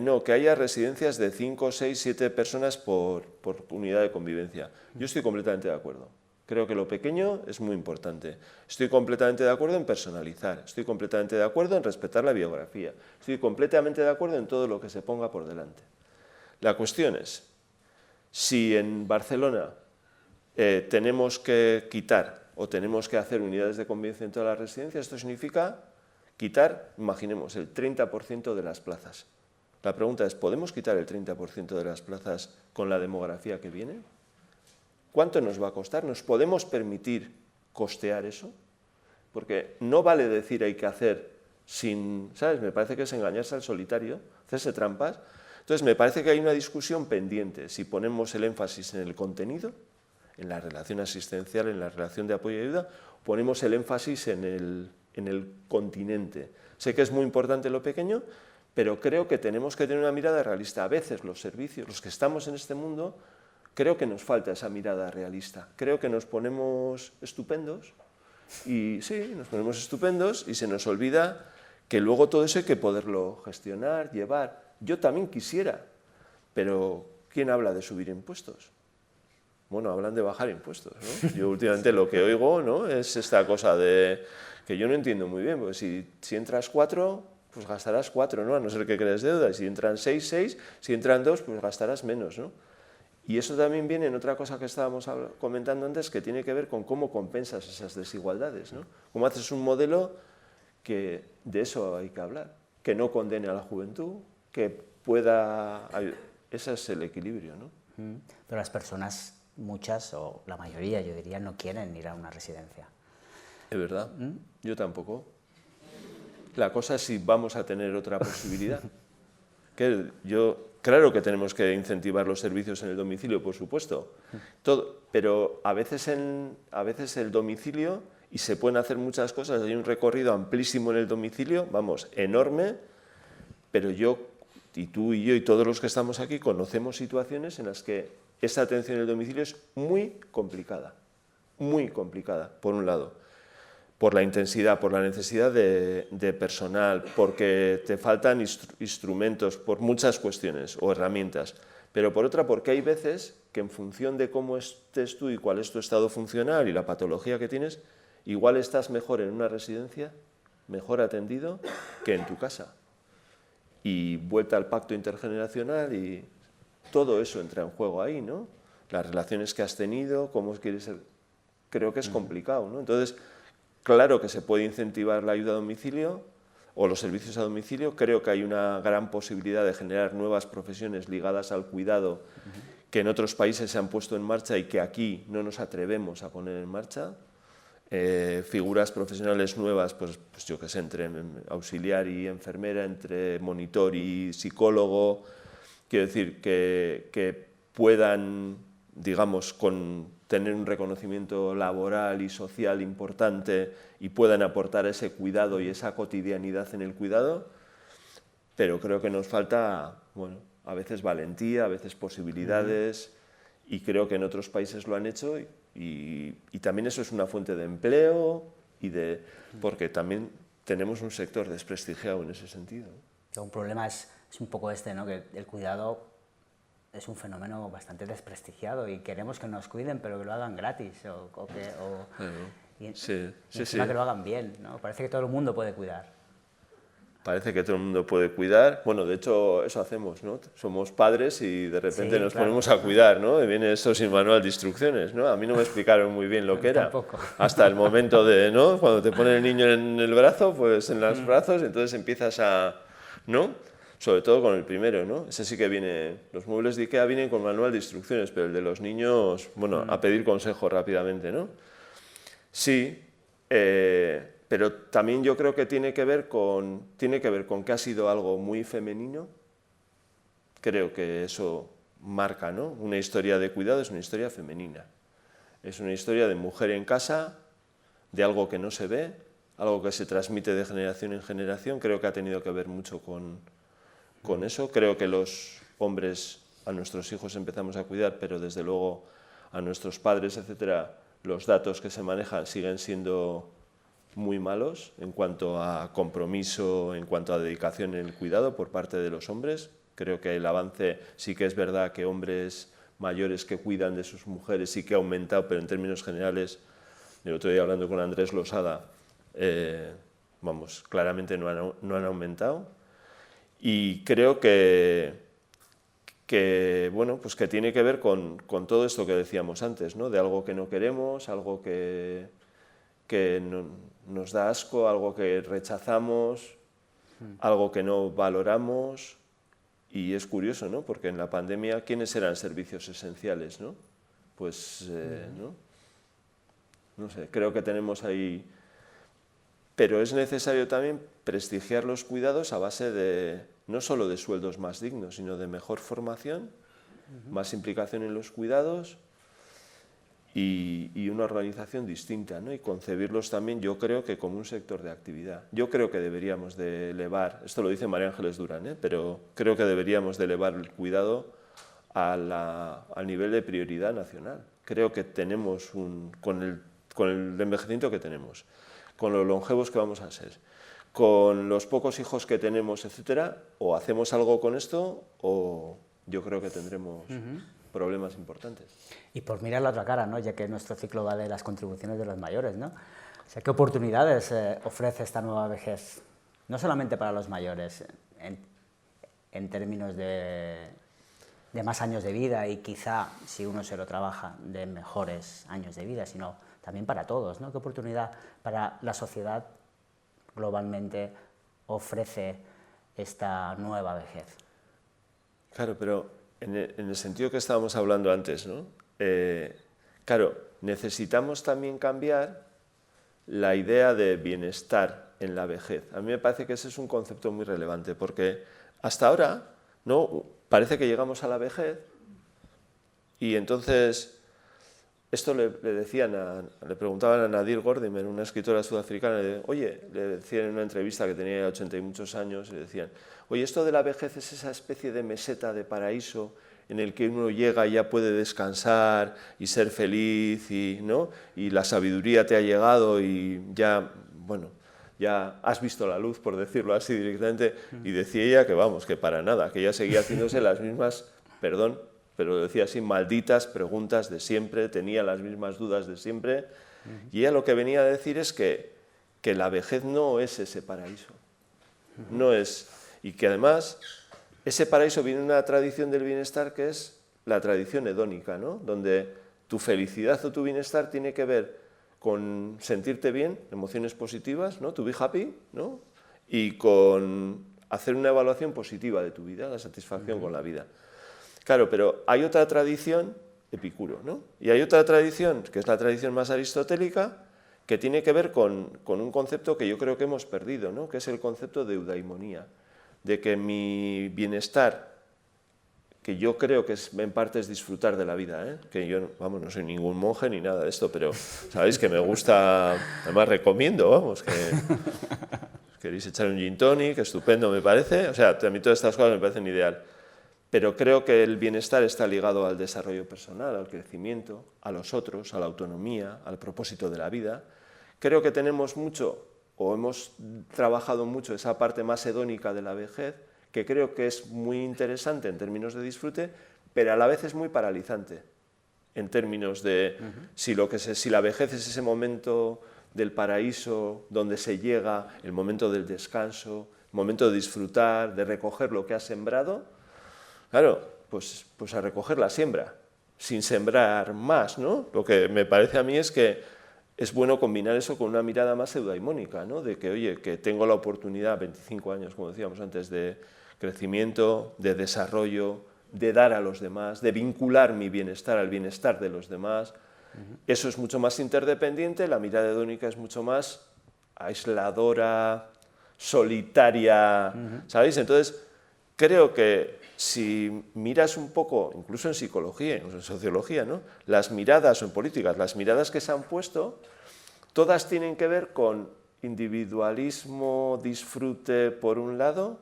no, que haya residencias de 5, 6, 7 personas por unidad de convivencia. Yo estoy completamente de acuerdo. Creo que lo pequeño es muy importante. Estoy completamente de acuerdo en personalizar, estoy completamente de acuerdo en respetar la biografía, estoy completamente de acuerdo en todo lo que se ponga por delante. La cuestión es, si en Barcelona tenemos que quitar o tenemos que hacer unidades de convivencia en todas las residencias, esto significa quitar, imaginemos, el 30% de las plazas. La pregunta es, ¿podemos quitar el 30% de las plazas con la demografía que viene? ¿Cuánto nos va a costar? ¿Nos podemos permitir costear eso? Porque no vale decir hay que hacer sin, ¿sabes? Me parece que es engañarse al solitario, hacerse trampas. Entonces me parece que hay una discusión pendiente, si ponemos el énfasis en el contenido, en la relación asistencial, en la relación de apoyo y ayuda, ponemos el énfasis en el continente. Sé que es muy importante lo pequeño, pero creo que tenemos que tener una mirada realista. A veces los servicios, los que estamos en este mundo, creo que nos falta esa mirada realista. Creo que nos ponemos estupendos, y sí, nos ponemos estupendos y se nos olvida que luego todo eso hay que poderlo gestionar, llevar. Yo también quisiera, pero ¿quién habla de subir impuestos? Bueno, hablan de bajar impuestos, ¿no? Yo últimamente lo que oigo, ¿no?, es esta cosa de que yo no entiendo muy bien, porque si entras 4, pues gastarás 4, ¿no? A no ser que crees deuda, y si entran 6, 6, si entran 2, pues gastarás menos, ¿no? Y eso también viene en otra cosa que estábamos comentando antes, que tiene que ver con cómo compensas esas desigualdades, ¿no? Cómo haces un modelo que de eso hay que hablar, que no condene a la juventud, que pueda... Ese es el equilibrio, ¿no? Pero las personas, muchas, o la mayoría, yo diría, no quieren ir a una residencia. Es verdad, yo tampoco. La cosa es si vamos a tener otra posibilidad. Claro que tenemos que incentivar los servicios en el domicilio, por supuesto, pero a veces el domicilio, y se pueden hacer muchas cosas, hay un recorrido amplísimo en el domicilio, vamos, enorme, pero yo, y tú y yo y todos los que estamos aquí conocemos situaciones en las que esa atención en el domicilio es muy complicada, por un lado. Por la intensidad, por la necesidad de personal, porque te faltan instrumentos, por muchas cuestiones o herramientas. Pero por otra, porque hay veces que en función de cómo estés tú y cuál es tu estado funcional y la patología que tienes, igual estás mejor en una residencia, mejor atendido, que en tu casa. Y vuelta al pacto intergeneracional y todo eso entra en juego ahí, ¿no? Las relaciones que has tenido, cómo quieres ser... Creo que es complicado, ¿no? Entonces, claro que se puede incentivar la ayuda a domicilio o los servicios a domicilio. Creo que hay una gran posibilidad de generar nuevas profesiones ligadas al cuidado que en otros países se han puesto en marcha y que aquí no nos atrevemos a poner en marcha. Figuras profesionales nuevas, pues yo qué sé, entre auxiliar y enfermera, entre monitor y psicólogo. Quiero decir, que puedan, digamos, tener un reconocimiento laboral y social importante y puedan aportar ese cuidado y esa cotidianidad en el cuidado, pero creo que nos falta, bueno, a veces valentía, a veces posibilidades, y creo que en otros países lo han hecho, y también eso es una fuente de empleo, porque también tenemos un sector desprestigiado en ese sentido. Un problema es un poco ¿no? Que el cuidado es un fenómeno bastante desprestigiado y queremos que nos cuiden, pero que lo hagan gratis que lo hagan bien, ¿no? Parece que todo el mundo puede cuidar. Parece que todo el mundo puede cuidar. Bueno, de hecho, eso hacemos, ¿no? Somos padres y de repente nos ponemos a cuidar, ¿no? Y viene eso sin manual de instrucciones, ¿no? A mí no me explicaron muy bien lo que era. Tampoco. Hasta el momento de, ¿no? Cuando te ponen el niño en el brazo, pues en los brazos, entonces empiezas a, ¿no? Sobre todo con el primero, ¿no? Ese sí que viene, los muebles de IKEA vienen con manual de instrucciones, pero el de los niños, bueno, a pedir consejo rápidamente, ¿no? Sí, pero también yo creo que tiene que ver con que ha sido algo muy femenino. Creo que eso marca, ¿no? Una historia de cuidado es una historia femenina. Es una historia de mujer en casa, de algo que no se ve, algo que se transmite de generación en generación. Creo que ha tenido que ver mucho con eso. Creo que los hombres a nuestros hijos empezamos a cuidar, pero desde luego a nuestros padres, etcétera, los datos que se manejan siguen siendo muy malos en cuanto a compromiso, en cuanto a dedicación en el cuidado por parte de los hombres. Creo que el avance sí que es verdad que hombres mayores que cuidan de sus mujeres sí que ha aumentado, pero en términos generales, el otro día hablando con Andrés Losada, vamos, claramente no han aumentado. Y creo que bueno, pues que tiene que ver con todo esto que decíamos antes, ¿no? De algo que no queremos, algo que nos da asco, algo que rechazamos, algo que no valoramos. Y es curioso, ¿no? Porque en la pandemia, ¿quiénes eran servicios esenciales, no? Pues, no sé, creo que tenemos ahí... Pero es necesario también prestigiar los cuidados a base de, no solo de sueldos más dignos, sino de mejor formación, más implicación en los cuidados y una organización distinta, ¿no? Y concebirlos también, yo creo que como un sector de actividad. Yo creo que deberíamos de elevar, esto lo dice María Ángeles Durán, pero creo que deberíamos de elevar el cuidado al nivel de prioridad nacional. Creo que tenemos, con el envejecimiento que tenemos, con los longevos que vamos a ser, con los pocos hijos que tenemos, etcétera, o hacemos algo con esto o yo creo que tendremos problemas importantes. Y por mirar la otra cara, ¿no? Ya que nuestro ciclo va de las contribuciones de los mayores, ¿no? O sea, ¿qué oportunidades ofrece esta nueva vejez? No solamente para los mayores, en términos de más años de vida y quizá, si uno se lo trabaja, de mejores años de vida, sino también para todos, ¿no? ¿Qué oportunidad para la sociedad globalmente ofrece esta nueva vejez? Claro, pero en el sentido que estábamos hablando antes, ¿no? Claro, necesitamos también cambiar la idea de bienestar en la vejez. A mí me parece que ese es un concepto muy relevante, porque hasta ahora, ¿no? Parece que llegamos a la vejez y entonces... Esto le preguntaban a Nadir Gordimer, una escritora sudafricana, oye, le decían en una entrevista que tenía 80 y muchos años, le decían, oye, esto de la vejez es esa especie de meseta de paraíso en el que uno llega y ya puede descansar y ser feliz, ¿no? Y la sabiduría te ha llegado y ya, bueno, ya has visto la luz, por decirlo así directamente, y decía ella que vamos, que para nada, que ella seguía haciéndose las mismas, perdón, pero decía así, malditas preguntas de siempre, tenía las mismas dudas de siempre, y ella lo que venía a decir es que la vejez no es ese paraíso, no es, y que además ese paraíso viene de una tradición del bienestar que es la tradición hedónica, ¿no? Donde tu felicidad o tu bienestar tiene que ver con sentirte bien, emociones positivas, ¿no? To be happy, ¿no? Y con hacer una evaluación positiva de tu vida, la satisfacción con la vida. Claro, pero hay otra tradición, Epicuro, ¿no? Y hay otra tradición, que es la tradición más aristotélica, que tiene que ver con un concepto que yo creo que hemos perdido, ¿no? Que es el concepto de eudaimonía, de que mi bienestar, que yo creo que en parte es disfrutar de la vida, ¿eh? Que yo, vamos, no soy ningún monje ni nada de esto, pero sabéis que me gusta, además recomiendo, vamos, que queréis echar un gin tonic, estupendo me parece, o sea, a mí todas estas cosas me parecen ideal. Pero creo que el bienestar está ligado al desarrollo personal, al crecimiento, a los otros, a la autonomía, al propósito de la vida. Creo que tenemos mucho, o hemos trabajado mucho esa parte más hedónica de la vejez, que creo que es muy interesante en términos de disfrute, pero a la vez es muy paralizante, en términos de si la vejez es ese momento del paraíso, donde se llega, el momento del descanso, el momento de disfrutar, de recoger lo que has sembrado. Claro, pues a recoger la siembra, sin sembrar más, ¿no? Lo que me parece a mí es que es bueno combinar eso con una mirada más eudaimónica, ¿no? De que, oye, que tengo la oportunidad, 25 años, como decíamos antes, de crecimiento, de desarrollo, de dar a los demás, de vincular mi bienestar al bienestar de los demás. Eso es mucho más interdependiente, la mirada hedónica es mucho más aisladora, solitaria, ¿sabéis? Entonces, creo que si miras un poco, incluso en psicología, incluso en sociología, ¿no? Las miradas, o en políticas, las miradas que se han puesto, todas tienen que ver con individualismo, disfrute por un lado,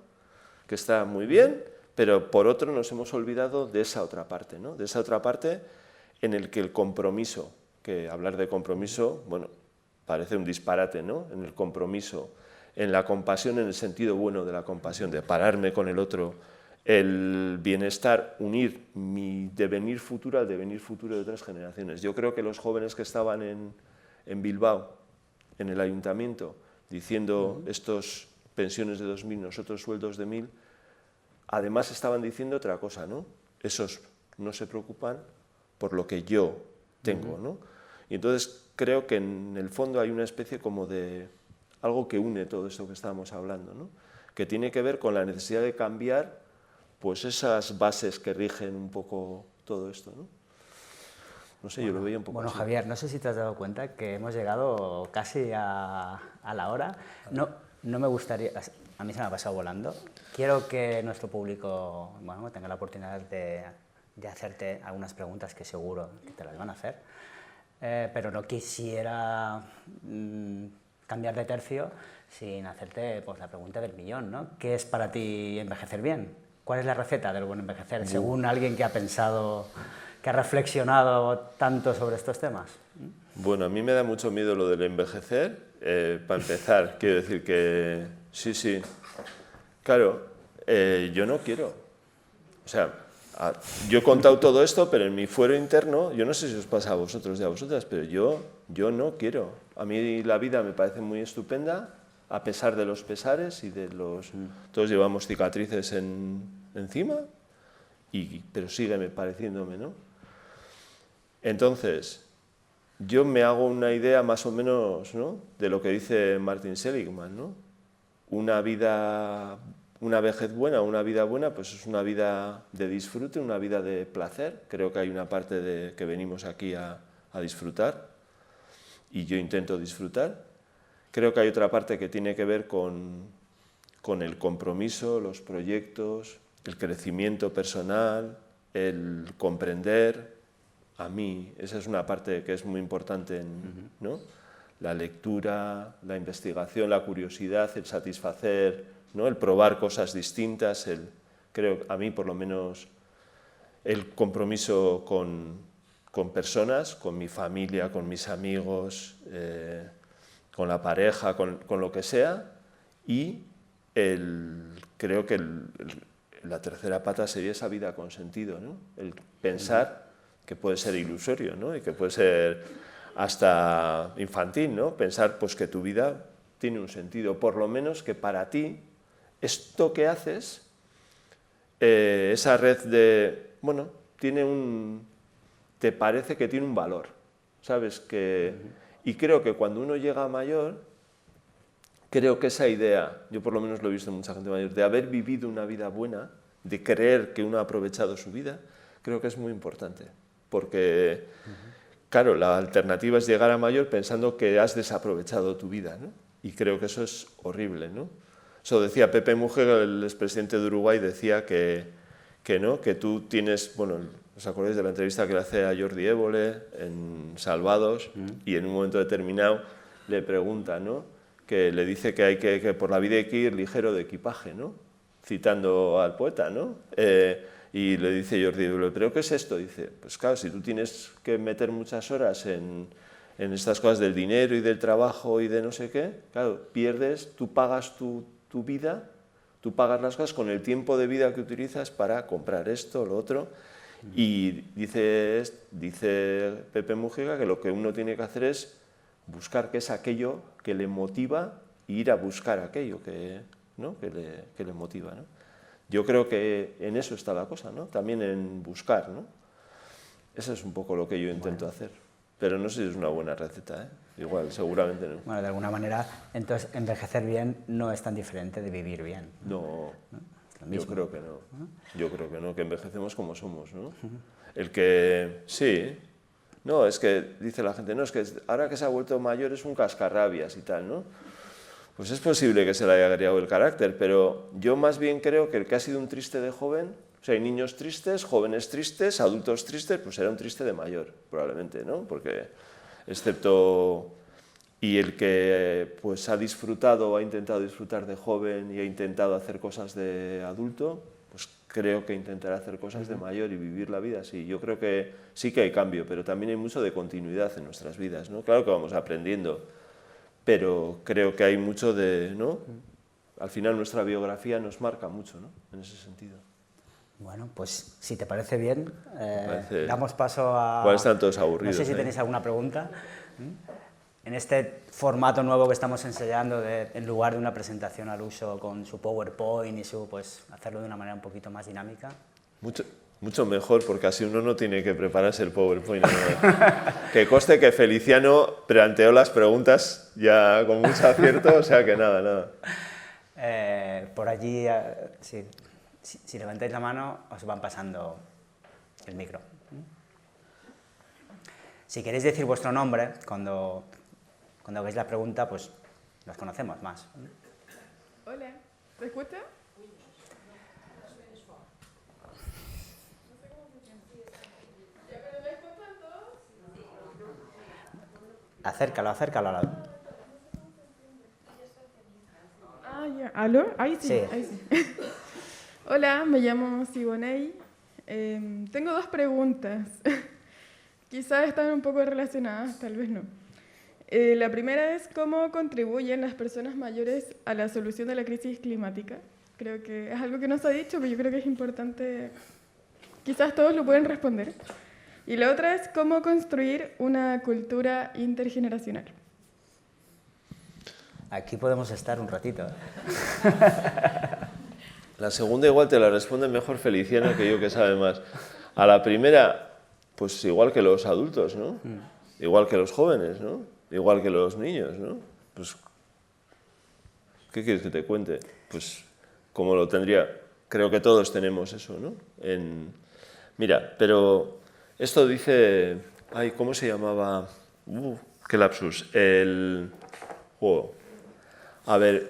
que está muy bien, pero por otro nos hemos olvidado de esa otra parte, ¿no? De esa otra parte en el que el compromiso, que hablar de compromiso, bueno, parece un disparate, ¿no? En el compromiso, en la compasión en el sentido bueno de la compasión, de pararme con el otro, el bienestar, unir mi devenir futuro al devenir futuro de otras generaciones. Yo creo que los jóvenes que estaban en Bilbao, en el ayuntamiento, diciendo estos pensiones de 2.000, nosotros sueldos de 1.000, además estaban diciendo otra cosa, ¿no? Esos no se preocupan por lo que yo tengo, ¿no? Y entonces creo que en el fondo hay una especie como de algo que une todo esto que estábamos hablando, ¿no? Que tiene que ver con la necesidad de cambiar pues esas bases que rigen un poco todo esto, ¿no? No sé, yo lo veía un poco Bueno, así. Javier, no sé si te has dado cuenta que hemos llegado casi a la hora. No me gustaría, a mí se me ha pasado volando. Quiero que nuestro público, bueno, tenga la oportunidad de hacerte algunas preguntas que seguro que te las van a hacer, pero no quisiera cambiar de tercio sin hacerte pues, la pregunta del millón, ¿no? ¿Qué es para ti envejecer bien? ¿Cuál es la receta del buen envejecer, según alguien que ha pensado, que ha reflexionado tanto sobre estos temas? Bueno, a mí me da mucho miedo lo del envejecer. Para empezar, quiero decir que sí, claro, yo no quiero. O sea, yo he contado todo esto, pero en mi fuero interno, yo no sé si os pasa a vosotros y a vosotras, pero yo no quiero. A mí la vida me parece muy estupenda, a pesar de los pesares y de los... Todos llevamos cicatrices encima, pero sigue pareciéndome, ¿no? Entonces, yo me hago una idea más o menos, ¿no?, de lo que dice Martin Seligman, ¿no? Una vejez buena, una vida buena, pues es una vida de disfrute, una vida de placer. Creo que hay una parte de que venimos aquí a disfrutar, y yo intento disfrutar. Creo que hay otra parte que tiene que ver con el compromiso, los proyectos, el crecimiento personal, el comprender. A mí, esa es una parte que es muy importante, ¿no? La lectura, la investigación, la curiosidad, el satisfacer, ¿no? El probar cosas distintas, creo, a mí por lo menos, el compromiso con personas, con mi familia, con mis amigos, con la pareja, con lo que sea, y creo que la tercera pata sería esa vida con sentido, ¿no? El pensar que puede ser ilusorio, ¿no? Y que puede ser hasta infantil, ¿no? Pensar pues, que tu vida tiene un sentido, por lo menos que para ti esto que haces, esa red de, bueno, te parece que tiene un valor, ¿sabes? Y creo que cuando uno llega a mayor, creo que esa idea, yo por lo menos lo he visto en mucha gente mayor, de haber vivido una vida buena, de creer que uno ha aprovechado su vida, creo que es muy importante. Porque, claro, la alternativa es llegar a mayor pensando que has desaprovechado tu vida, ¿no? Y creo que eso es horrible, ¿no? Eso decía Pepe Mujica, el expresidente de Uruguay, decía que tú tienes, bueno, ¿os acordáis de la entrevista que le hace a Jordi Évole en Salvados? Y en un momento determinado le pregunta, ¿no?, que le dice que por la vida hay que ir ligero de equipaje, ¿no?, citando al poeta, ¿no? Y le dice Jordi Évole, ¿pero qué es esto? Dice, pues claro, si tú tienes que meter muchas horas en estas cosas del dinero y del trabajo y de no sé qué, claro, pierdes, tú pagas tu vida, tú pagas las cosas con el tiempo de vida que utilizas para comprar esto, lo otro, y dice Pepe Mujica que lo que uno tiene que hacer es buscar qué es aquello que le motiva e ir a buscar aquello que le motiva, ¿no? Yo creo que en eso está la cosa, ¿no? También en buscar, ¿no? Eso es un poco lo que yo intento hacer. Pero no sé si es una buena receta, ¿eh? Igual, seguramente no. Bueno, de alguna manera, entonces, envejecer bien no es tan diferente de vivir bien. No, yo creo que no. Yo creo que no, que envejecemos como somos, ¿no? El que, sí, no, es que dice la gente, no, es que ahora que se ha vuelto mayor es un cascarrabias y tal, ¿no? pues es posible que se le haya creado el carácter, pero yo más bien creo que el que ha sido un triste de joven, o sea, hay niños tristes, jóvenes tristes, adultos tristes, pues era un triste de mayor, probablemente, ¿no? Porque, excepto... Y el que pues ha disfrutado o ha intentado disfrutar de joven y ha intentado hacer cosas de adulto, pues creo que intentará hacer cosas de mayor y vivir la vida así. Yo creo que sí que hay cambio, pero también hay mucho de continuidad en nuestras vidas, ¿no? Claro que vamos aprendiendo, pero creo que hay mucho de, ¿no? Al final nuestra biografía nos marca mucho, ¿no? En ese sentido. Bueno, pues si te parece bien, parece... damos paso a... Igual están todos aburridos. No sé si tenéis alguna pregunta. En este formato nuevo que estamos ensayando, en lugar de una presentación al uso con su PowerPoint y pues hacerlo de una manera un poquito más dinámica. Mucho mejor, porque así uno no tiene que prepararse el PowerPoint. ¿No? Que conste que Feliciano planteó las preguntas ya con mucho acierto, o sea que nada. Por allí, si levantáis la mano, os van pasando el micro. Si queréis decir vuestro nombre, cuando veáis la pregunta, pues los conocemos más. Hola, ¿te escucha? Acércalo al lado. Ah, ya. ¿Aló? Ahí sí. Ahí sí. Hola, me llamo Siboney. Tengo 2 preguntas. Quizás están un poco relacionadas, tal vez no. La primera es cómo contribuyen las personas mayores a la solución de la crisis climática. Creo que es algo que no se ha dicho, pero yo creo que es importante. Quizás todos lo pueden responder. Y la otra es cómo construir una cultura intergeneracional. Aquí podemos estar un ratito. La segunda igual te la responde mejor Feliciano que yo, que sabe más. A la primera, pues igual que los adultos, ¿no? Igual que los jóvenes, ¿no? Igual que los niños, ¿no? Pues, ¿qué quieres que te cuente? Pues, como lo tendría, creo que todos tenemos eso, ¿no? Mira, pero esto dice, ay, ¿cómo se llamaba? Qué lapsus. A ver,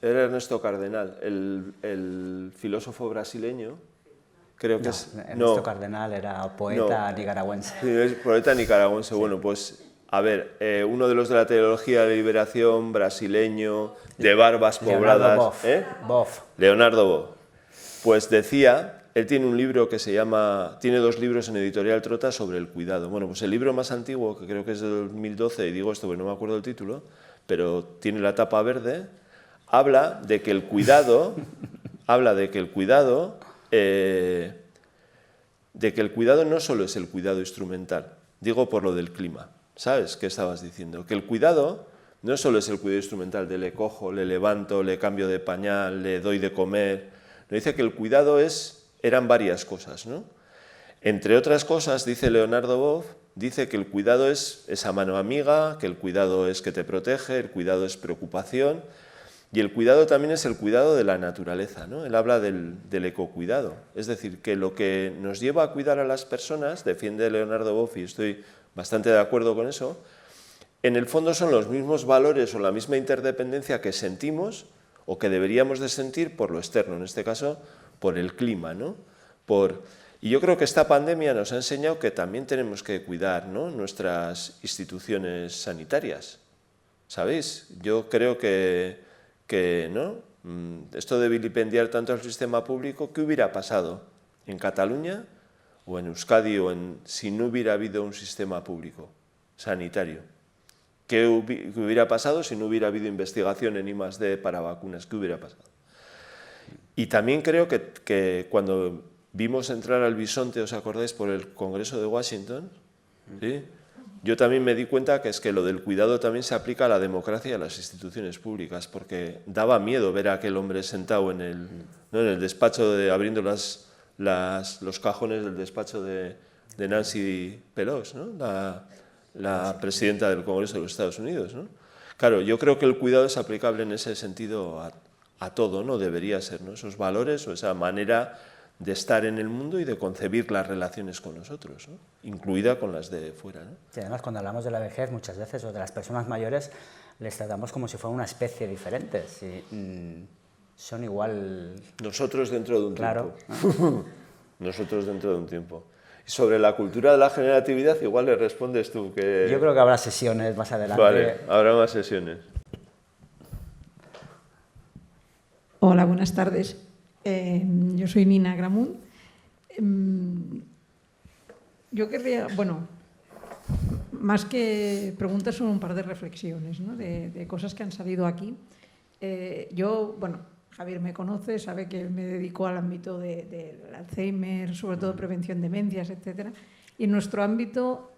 era Ernesto Cardenal, el filósofo brasileño. Creo que Ernesto Cardenal era poeta nicaragüense. Sí, es poeta nicaragüense. Sí. Bueno, pues, a ver, uno de los de la teología de la liberación, brasileño, de barbas pobladas. Leonardo Boff. Pues decía, él tiene un libro que se llama, tiene 2 libros en Editorial Trota sobre el cuidado. Bueno, pues el libro más antiguo, que creo que es de 2012, y digo esto porque no me acuerdo del título, pero tiene la tapa verde, habla de que el cuidado no solo es el cuidado instrumental, digo por lo del clima, ¿sabes? ¿Qué estabas diciendo? Que el cuidado no solo es el cuidado instrumental de le cojo, le levanto, le cambio de pañal, le doy de comer, no, dice que el cuidado eran varias cosas, ¿no? Entre otras cosas, dice Leonardo Boff, dice que el cuidado es esa mano amiga, que el cuidado es que te protege, el cuidado es preocupación, y el cuidado también es el cuidado de la naturaleza, ¿no? Él habla del ecocuidado, es decir, que lo que nos lleva a cuidar a las personas, defiende Leonardo Boff, y estoy bastante de acuerdo con eso, en el fondo son los mismos valores o la misma interdependencia que sentimos o que deberíamos de sentir por lo externo, en este caso por el clima, ¿no? Y yo creo que esta pandemia nos ha enseñado que también tenemos que cuidar, ¿no?, nuestras instituciones sanitarias, ¿sabéis? Yo creo que ¿no? Esto de vilipendiar tanto al sistema público, ¿qué hubiera pasado en Cataluña o en Euskadi si no hubiera habido un sistema público sanitario? ¿Qué hubiera pasado si no hubiera habido investigación en I+D para vacunas? ¿Qué hubiera pasado? Y también creo que cuando vimos entrar al bisonte, ¿os acordáis?, por el Congreso de Washington, ¿sí?, yo también me di cuenta que es que lo del cuidado también se aplica a la democracia y a las instituciones públicas, porque daba miedo ver a aquel hombre sentado en el despacho, abriendo los cajones del despacho de Nancy Pelosi, ¿no?, la presidenta del Congreso de los Estados Unidos, ¿no? Claro, yo creo que el cuidado es aplicable en ese sentido a todo, ¿no? Debería ser, ¿no?, esos valores o esa manera de estar en el mundo y de concebir las relaciones con nosotros, ¿no?, incluida con las de fuera, ¿no? Sí, además, cuando hablamos de la vejez, muchas veces, o de las personas mayores, les tratamos como si fuera una especie diferente. Son igual... Nosotros dentro de un claro, tiempo. Nosotros dentro de un tiempo. Y sobre la cultura de la generatividad, igual le respondes tú que... Yo creo que habrá sesiones más adelante. Vale, habrá más sesiones. Hola, buenas tardes. Yo soy Nina Gramunt. Yo querría, bueno, más que preguntas, son un par de reflexiones, ¿no? de cosas que han salido aquí. Yo, bueno, Javier me conoce, sabe que me dedico al ámbito del Alzheimer, sobre todo prevención de demencias, etc. Y en nuestro ámbito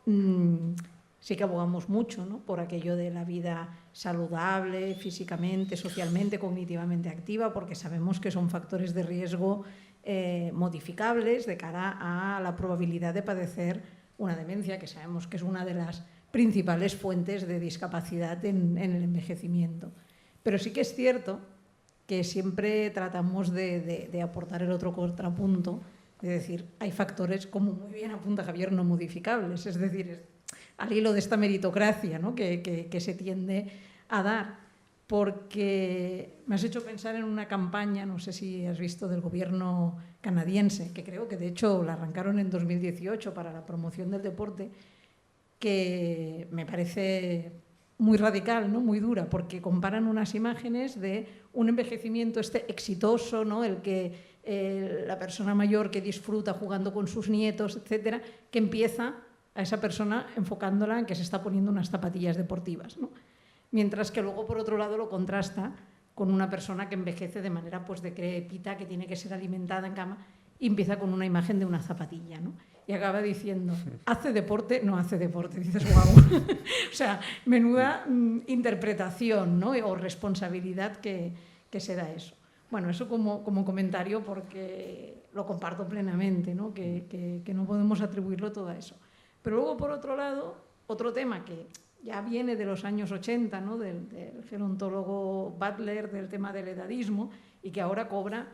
sí que abogamos mucho, ¿no? Por aquello de la vida saludable, físicamente, socialmente, cognitivamente activa, porque sabemos que son factores de riesgo modificables de cara a la probabilidad de padecer una demencia, que sabemos que es una de las principales fuentes de discapacidad en el envejecimiento. Pero sí que es cierto que siempre tratamos de aportar el otro contrapunto, de decir, hay factores, como muy bien apunta Javier, no modificables, es decir, al hilo de esta meritocracia, ¿no? que se tiende a dar. Porque me has hecho pensar en una campaña, no sé si has visto, del gobierno canadiense, que creo que de hecho la arrancaron en 2018 para la promoción del deporte, que me parece muy radical, ¿no? Muy dura, porque comparan unas imágenes de un envejecimiento exitoso, ¿no? El que la persona mayor que disfruta jugando con sus nietos, etcétera, que empieza a esa persona enfocándola en que se está poniendo unas zapatillas deportivas, ¿no? Mientras que luego, por otro lado, lo contrasta con una persona que envejece de manera pues decrépita, que tiene que ser alimentada en cama, y empieza con una imagen de una zapatilla, ¿no? Y acaba diciendo, ¿hace deporte? No hace deporte. Dices, guau. O sea, menuda interpretación, ¿no? O responsabilidad que se da eso. Bueno, eso como comentario, porque lo comparto plenamente, ¿no? Que no podemos atribuirlo todo a eso. Pero luego, por otro lado, otro tema que ya viene de los años 80, ¿no? del gerontólogo Butler, del tema del edadismo, y que ahora cobra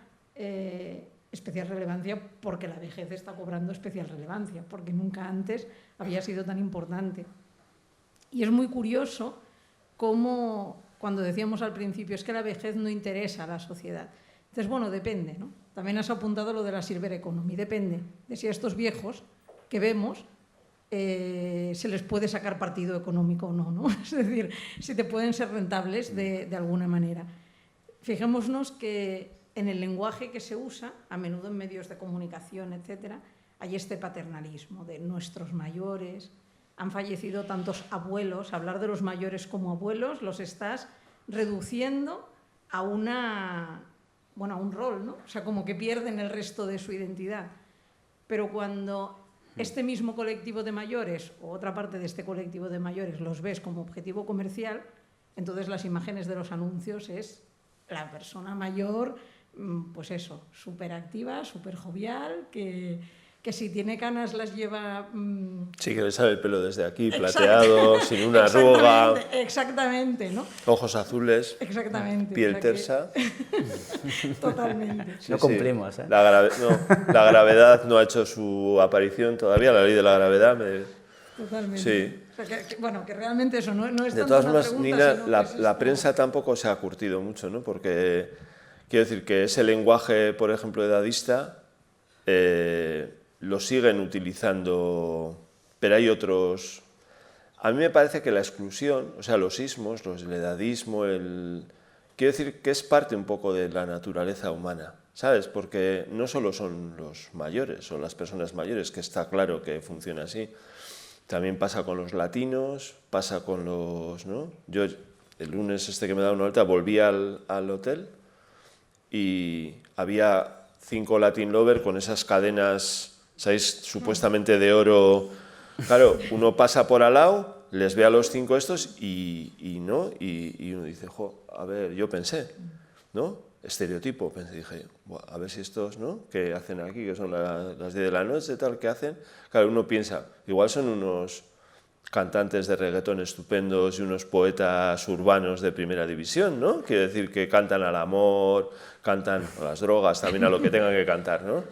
especial relevancia porque la vejez está cobrando especial relevancia, porque nunca antes había sido tan importante. Y es muy curioso cómo, cuando decíamos al principio, es que la vejez no interesa a la sociedad. Entonces, bueno, depende, ¿no? También has apuntado lo de la silver economy, depende de si a estos viejos que vemos se les puede sacar partido económico o no, ¿no? Es decir, si te pueden ser rentables de alguna manera. Fijémonos que en el lenguaje que se usa, a menudo en medios de comunicación, etcétera, hay este paternalismo de nuestros mayores, han fallecido tantos abuelos. Hablar de los mayores como abuelos los estás reduciendo a un rol, ¿no? O sea, como que pierden el resto de su identidad. Pero cuando este mismo colectivo de mayores o otra parte de este colectivo de mayores los ves como objetivo comercial, entonces las imágenes de los anuncios es la persona mayor, pues eso, súper activa, súper jovial, que si tiene canas las lleva... Sí, que le sale el pelo desde aquí, plateado, sin una arruga. Exactamente, ¿no? Ojos azules. Exactamente. Piel tersa. Totalmente. No cumplimos, ¿eh? La gravedad no ha hecho su aparición todavía, la ley de la gravedad. Totalmente. Sí. O sea, que realmente eso no es de tanto todas una formas, pregunta, Nina, sino que es la esto. prensa tampoco se ha curtido mucho, ¿no? Porque quiero decir que ese lenguaje, por ejemplo, edadista, lo siguen utilizando, pero hay otros. A mí me parece que la exclusión, o sea, los ismos, el edadismo, quiero decir que es parte un poco de la naturaleza humana, ¿sabes? Porque no solo son los mayores o las personas mayores, que está claro que funciona así, también pasa con los latinos, pasa con los, ¿no? Yo el lunes que me daba una vuelta volví al hotel y había 5 Latin Lover con esas cadenas, ¿sabéis? Supuestamente de oro. Claro, uno pasa por al lado, les ve a los 5 estos y uno dice, jo, a ver, yo pensé, ¿no? Estereotipo, dije, a ver si estos, ¿no? ¿Qué hacen aquí? Que son las 10 de la noche, tal, ¿qué hacen? Claro, uno piensa, igual son unos cantantes de reggaetón estupendos y unos poetas urbanos de primera división, ¿no? Quiere decir que cantan al amor, cantan a las drogas, también a lo que tengan que cantar, ¿no?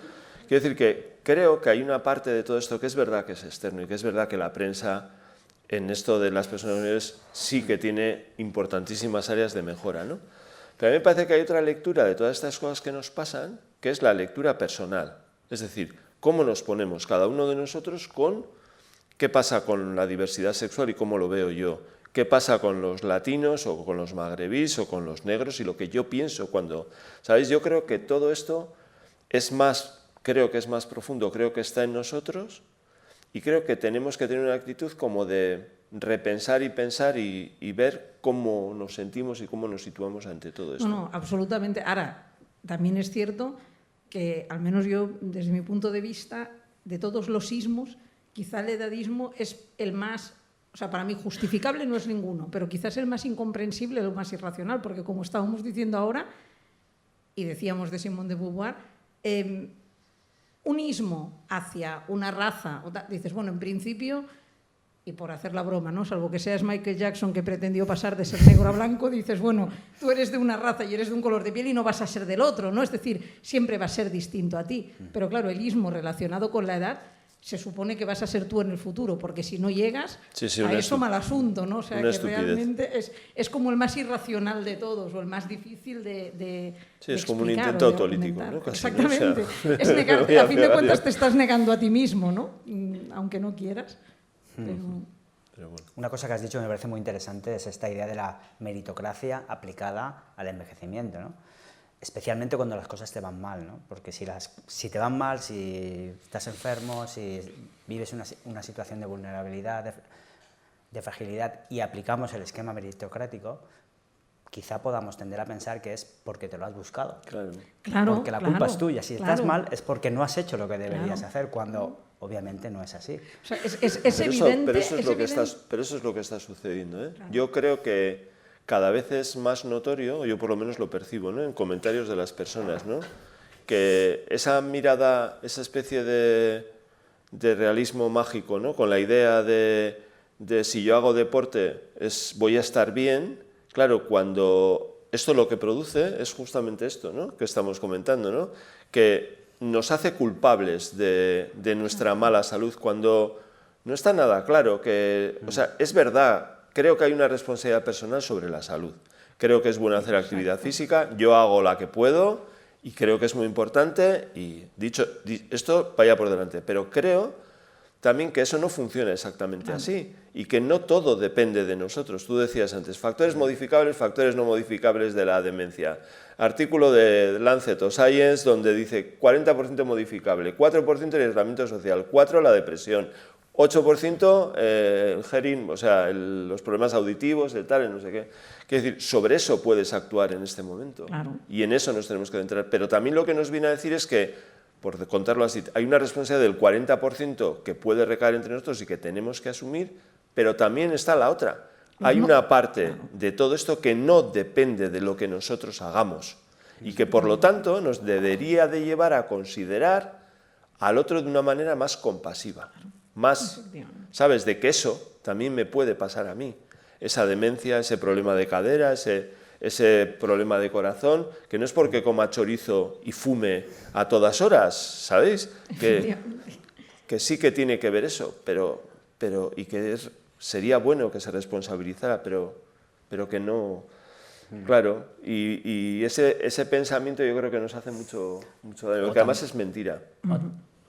Quiero decir que creo que hay una parte de todo esto que es verdad que es externo y que es verdad que la prensa en esto de las personas mayores sí que tiene importantísimas áreas de mejora, ¿no? Pero a mí me parece que hay otra lectura de todas estas cosas que nos pasan, que es la lectura personal. Es decir, cómo nos ponemos cada uno de nosotros con qué pasa con la diversidad sexual y cómo lo veo yo, qué pasa con los latinos o con los magrebís o con los negros y lo que yo pienso cuando... ¿Sabéis? Yo creo que todo esto es más, creo que es más profundo, creo que está en nosotros y creo que tenemos que tener una actitud como de repensar y pensar y ver cómo nos sentimos y cómo nos situamos ante todo esto. No, absolutamente. Ahora, también es cierto que, al menos yo, desde mi punto de vista, de todos los ismos, quizá el edadismo es el más, o sea, para mí justificable no es ninguno, pero quizás el más incomprensible, el más irracional, porque como estábamos diciendo ahora, y decíamos de Simone de Beauvoir, un ismo hacia una raza, dices, bueno, en principio, y por hacer la broma, ¿no? Salvo que seas Michael Jackson, que pretendió pasar de ser negro a blanco, dices, bueno, tú eres de una raza y eres de un color de piel y no vas a ser del otro, ¿no? Es decir, siempre va a ser distinto a ti. Pero claro, el ismo relacionado con la edad se supone que vas a ser tú en el futuro, porque si no llegas a eso, mal asunto, ¿no? O sea, que realmente es como el más irracional de todos, o el más difícil de sí, es explicar, como un intento autolítico, ¿no? Casi, exactamente. ¿no? O sea, es negarte, a fin de cuentas te estás negando a ti mismo, ¿no? Aunque no quieras. Pero bueno. Una cosa que has dicho que me parece muy interesante es esta idea de la meritocracia aplicada al envejecimiento, ¿no? Especialmente cuando las cosas te van mal, ¿no? Porque si te van mal, si estás enfermo, si vives una situación de vulnerabilidad, de fragilidad y aplicamos el esquema meritocrático, quizá podamos tender a pensar que es porque te lo has buscado. Claro, porque la culpa es tuya. Si estás mal es porque no has hecho lo que deberías hacer, cuando obviamente no es así. O sea, es evidente. Pero eso es lo que está sucediendo, ¿eh? Claro. Yo creo que cada vez es más notorio, yo por lo menos lo percibo, ¿no? En comentarios de las personas, ¿no? Que esa mirada, esa especie de realismo mágico, ¿no? Con la idea de si yo hago deporte voy a estar bien. Claro, cuando esto lo que produce es justamente esto, ¿no? Que estamos comentando, ¿no? Que nos hace culpables de nuestra mala salud cuando no está nada claro que... O sea, es verdad, creo que hay una responsabilidad personal sobre la salud. Creo que es bueno hacer actividad física, yo hago la que puedo y creo que es muy importante y dicho esto, vaya por delante, pero creo también que eso no funciona exactamente así y que no todo depende de nosotros. Tú decías antes, factores modificables, factores no modificables de la demencia. Artículo de Lancet o Science donde dice 40% modificable, 4% el aislamiento social, 4% la depresión, 8% el hearing, o sea, los problemas auditivos, el tal, el no sé qué. Quiere decir, sobre eso puedes actuar en este momento. Claro. Y en eso nos tenemos que centrar. Pero también lo que nos viene a decir es que, por contarlo así, hay una responsabilidad del 40% que puede recaer entre nosotros y que tenemos que asumir, pero también está la otra. Hay una parte de todo esto que no depende de lo que nosotros hagamos y que, por lo tanto, nos debería de llevar a considerar al otro de una manera más compasiva. Más, ¿sabes? De que eso también me puede pasar a mí. Esa demencia, ese problema de cadera, ese problema de corazón, que no es porque coma chorizo y fume a todas horas, ¿sabéis? Que sí que tiene que ver eso, pero y que sería bueno que se responsabilizara, pero que no... Claro, y ese pensamiento yo creo que nos hace mucho daño, porque además es mentira.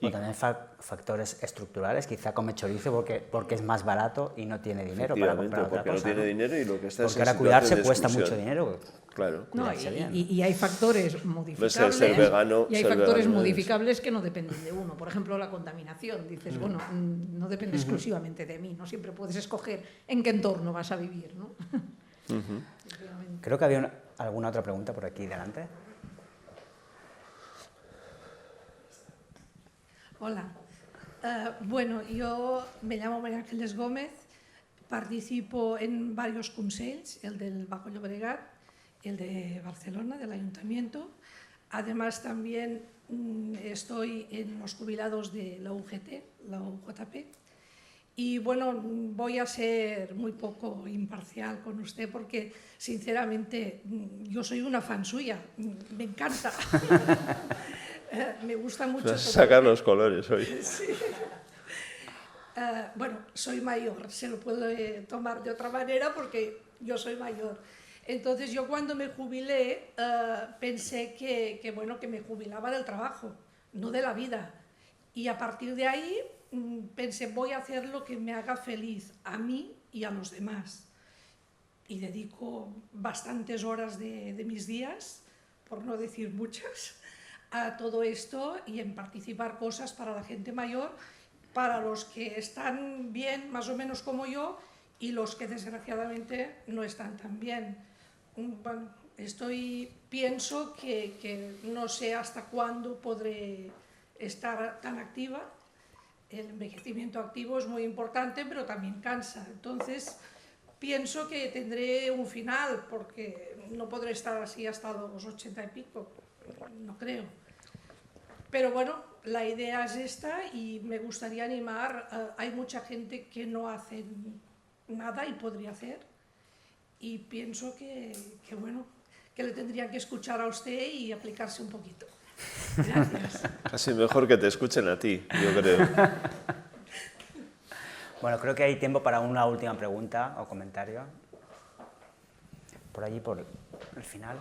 O también factores estructurales, quizá come chorizo porque es más barato y no tiene dinero para comprar otra cosa. Porque no tiene dinero y lo que está es porque ahora cuidarse cuesta mucho dinero. Claro. No, y hay factores modificables ser vegano, y hay factores modificables que no dependen de uno. Por ejemplo, la contaminación. Dices, bueno, no depende exclusivamente de mí, no siempre puedes escoger en qué entorno vas a vivir, ¿no? Creo que había alguna otra pregunta por aquí delante. Hola. Bueno, yo me llamo María Ángeles Gómez, participo en varios consells, el del Bajo Llobregat, el de Barcelona, del Ayuntamiento. Además, también estoy en los jubilados de la UGT, la UJP. Y bueno, voy a ser muy poco imparcial con usted porque, sinceramente, yo soy una fan suya, me encanta. Me gusta mucho. Sacar los colores hoy. Sí. Bueno, soy mayor, se lo puede tomar de otra manera porque yo soy mayor. Entonces yo cuando me jubilé pensé que me jubilaba del trabajo, no de la vida. Y a partir de ahí pensé, voy a hacer lo que me haga feliz a mí y a los demás. Y dedico bastantes horas de mis días, por no decir muchas, a todo esto y en participar cosas para la gente mayor, para los que están bien, más o menos como yo, y los que desgraciadamente no están tan bien. Bueno, pienso que no sé hasta cuándo podré estar tan activa. El envejecimiento activo es muy importante, pero también cansa. Entonces, pienso que tendré un final, porque no podré estar así hasta los 80 y pico, no creo. Pero bueno, la idea es esta y me gustaría animar. Hay mucha gente que no hace nada y podría hacer. Y pienso que le tendrían que escuchar a usted y aplicarse un poquito. Gracias. Casi mejor que te escuchen a ti, yo creo. Bueno, creo que hay tiempo para una última pregunta o comentario. Por allí, por el final.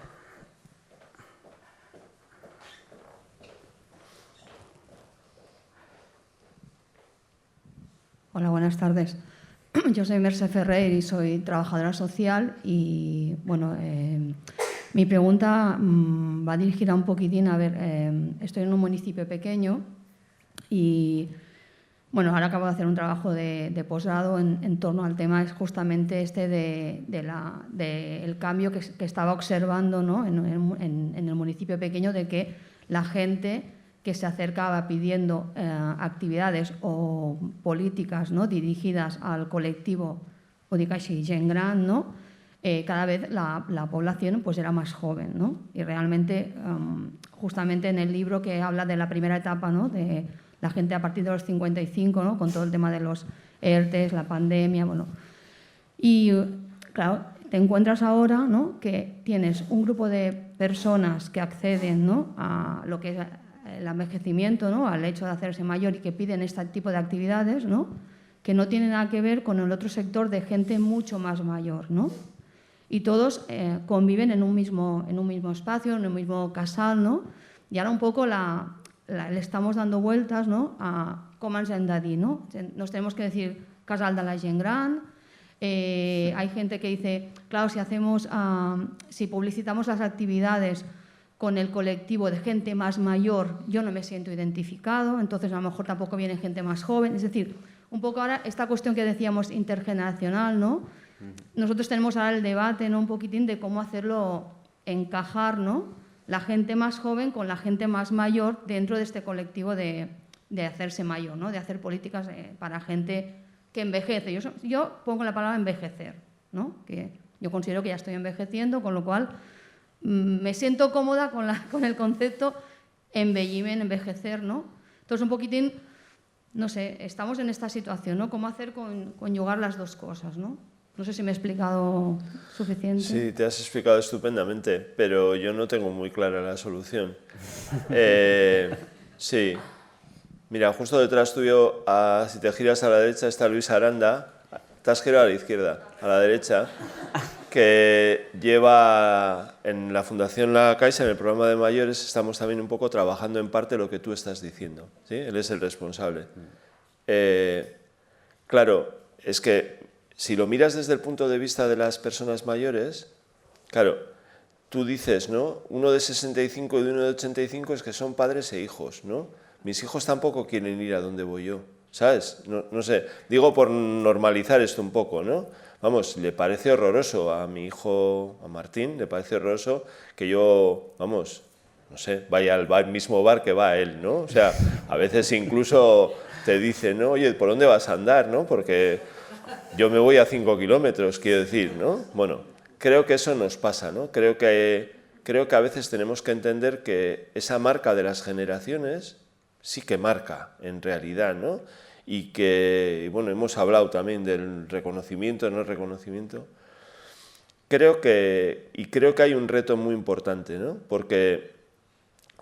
Hola, buenas tardes. Yo soy Merce Ferrer y soy trabajadora social y, bueno, mi pregunta va dirigida un poquitín, a ver, estoy en un municipio pequeño y, bueno, ahora acabo de hacer un trabajo de posgrado en torno al tema es justamente este del cambio que estaba observando, ¿no?, en el municipio pequeño, de que la gente que se acercaba pidiendo actividades o políticas, ¿no?, dirigidas al colectivo o de casi gent gran, ¿no?, cada vez la población pues era más joven, ¿no? Y realmente, justamente en el libro que habla de la primera etapa, ¿no?, de la gente a partir de los 55, ¿no?, con todo el tema de los ERTEs, la pandemia, bueno. Y claro, te encuentras ahora, ¿no?, que tienes un grupo de personas que acceden, ¿no?, a lo que es el envejecimiento, ¿no?, al hecho de hacerse mayor y que piden este tipo de actividades, ¿no?, que no tienen nada que ver con el otro sector de gente mucho más mayor, ¿no? Y todos conviven en un mismo espacio, en un mismo casal, ¿no? Y ahora un poco le estamos dando vueltas, ¿no?, a com ens hem de dir, ¿no? Nos tenemos que decir casal de la gent gran. Hay gente que dice, claro, si publicitamos las actividades con el colectivo de gente más mayor, yo no me siento identificado, entonces a lo mejor tampoco viene gente más joven. Es decir, un poco ahora esta cuestión que decíamos intergeneracional, ¿no? Nosotros tenemos ahora el debate, ¿no?, un poquitín de cómo hacerlo encajar, ¿no?, la gente más joven con la gente más mayor dentro de este colectivo de hacerse mayor, ¿no?, de hacer políticas para gente que envejece. Yo pongo la palabra envejecer, ¿no?, que yo considero que ya estoy envejeciendo, con lo cual me siento cómoda con el concepto envejecer, ¿no? Entonces, un poquitín, no sé, estamos en esta situación, ¿no? ¿Cómo hacer conjugar las dos cosas, ¿no? No sé si me he explicado suficiente. Sí, te has explicado estupendamente, pero yo no tengo muy clara la solución. Sí. Mira, justo detrás tuyo, si te giras a la derecha, está Luis Aranda. Te has girado a la izquierda, a la derecha, que lleva en la Fundación La Caixa, en el programa de mayores, estamos también un poco trabajando en parte lo que tú estás diciendo, ¿sí? Él es el responsable. Claro, es que si lo miras desde el punto de vista de las personas mayores, claro, tú dices, ¿no?, uno de 65 y uno de 85 es que son padres e hijos, ¿no? Mis hijos tampoco quieren ir a donde voy yo, ¿sabes? No sé, digo por normalizar esto un poco, ¿no? Vamos, le parece horroroso a mi hijo, a Martín, le parece horroroso que yo, vamos, no sé, vaya al mismo bar que va él, ¿no? O sea, a veces incluso te dicen, ¿no?, oye, ¿por dónde vas a andar, no? Porque yo me voy a 5 kilómetros, quiero decir, ¿no? Bueno, creo que eso nos pasa, ¿no? Creo que a veces tenemos que entender que esa marca de las generaciones sí que marca, en realidad, ¿no? Y que, bueno, hemos hablado también del reconocimiento, no reconocimiento. Creo que hay un reto muy importante, ¿no? Porque,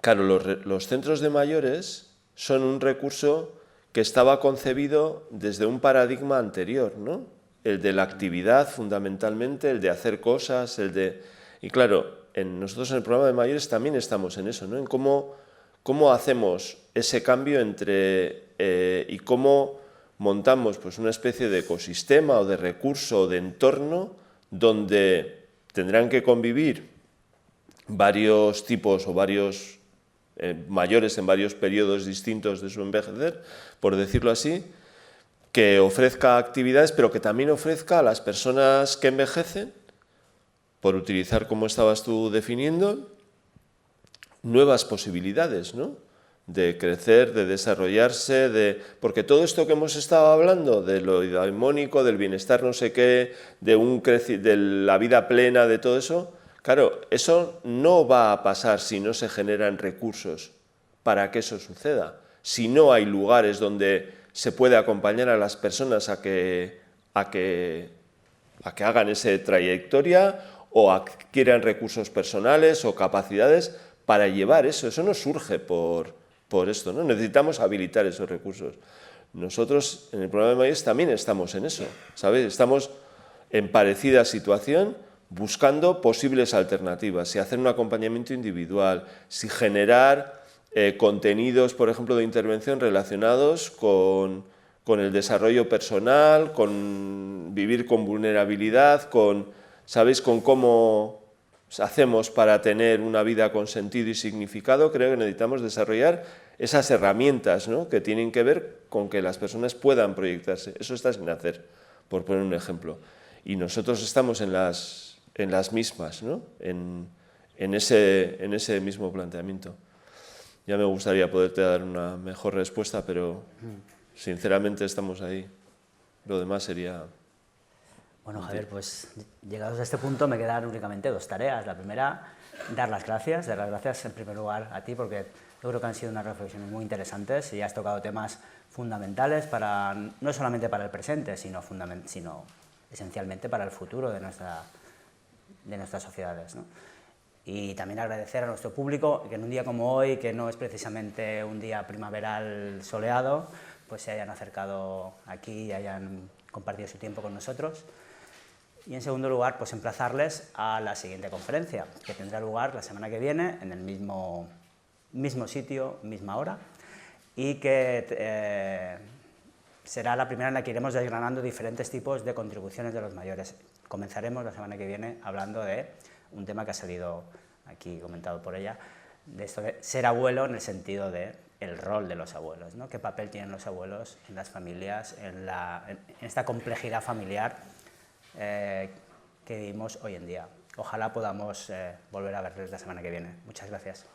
claro, los centros de mayores son un recurso que estaba concebido desde un paradigma anterior, ¿no? El de la actividad, fundamentalmente, el de hacer cosas, el de... Y claro, nosotros en el programa de mayores también estamos en eso, ¿no? En cómo hacemos ese cambio y cómo montamos pues, una especie de ecosistema o de recurso o de entorno donde tendrán que convivir varios tipos o varios mayores en varios periodos distintos de su envejecer, por decirlo así, que ofrezca actividades, pero que también ofrezca a las personas que envejecen, por utilizar, como estabas tú definiendo, nuevas posibilidades, ¿no? De crecer, de desarrollarse, porque todo esto que hemos estado hablando, de lo eudaimónico, del bienestar no sé qué, de la vida plena, de todo eso, claro, eso no va a pasar si no se generan recursos para que eso suceda, si no hay lugares donde se puede acompañar a las personas a que hagan esa trayectoria o adquieran recursos personales o capacidades para llevar eso. Eso no surge por esto, ¿no? Necesitamos habilitar esos recursos. Nosotros en el programa de mayores también estamos en eso, ¿sabes? Estamos en parecida situación buscando posibles alternativas, si hacer un acompañamiento individual, si generar contenidos, por ejemplo, de intervención relacionados con el desarrollo personal, con vivir con vulnerabilidad, ¿sabéis? Con cómo hacemos para tener una vida con sentido y significado. Creo que necesitamos desarrollar esas herramientas, ¿no? Que tienen que ver con que las personas puedan proyectarse. Eso está sin hacer, por poner un ejemplo. Y nosotros estamos en las mismas, ¿no? En ese mismo planteamiento. Ya me gustaría poderte dar una mejor respuesta, pero sinceramente estamos ahí. Lo demás sería... Bueno, Javier, pues llegados a este punto me quedan únicamente dos tareas. La primera, dar las gracias en primer lugar a ti, porque yo creo que han sido unas reflexiones muy interesantes y has tocado temas fundamentales no solamente para el presente, sino esencialmente para el futuro de nuestras sociedades, ¿no? Y también agradecer a nuestro público que en un día como hoy, que no es precisamente un día primaveral soleado, pues se hayan acercado aquí y hayan compartido su tiempo con nosotros. Y en segundo lugar, pues emplazarles a la siguiente conferencia, que tendrá lugar la semana que viene en el mismo sitio, misma hora, y que será la primera en la que iremos desgranando diferentes tipos de contribuciones de los mayores. Comenzaremos la semana que viene hablando de un tema que ha salido aquí comentado por ella, de esto de ser abuelo en el sentido de el rol de los abuelos, ¿no? ¿Qué papel tienen los abuelos en las familias, en esta complejidad familiar que vivimos hoy en día? Ojalá podamos volver a verles la semana que viene. Muchas gracias.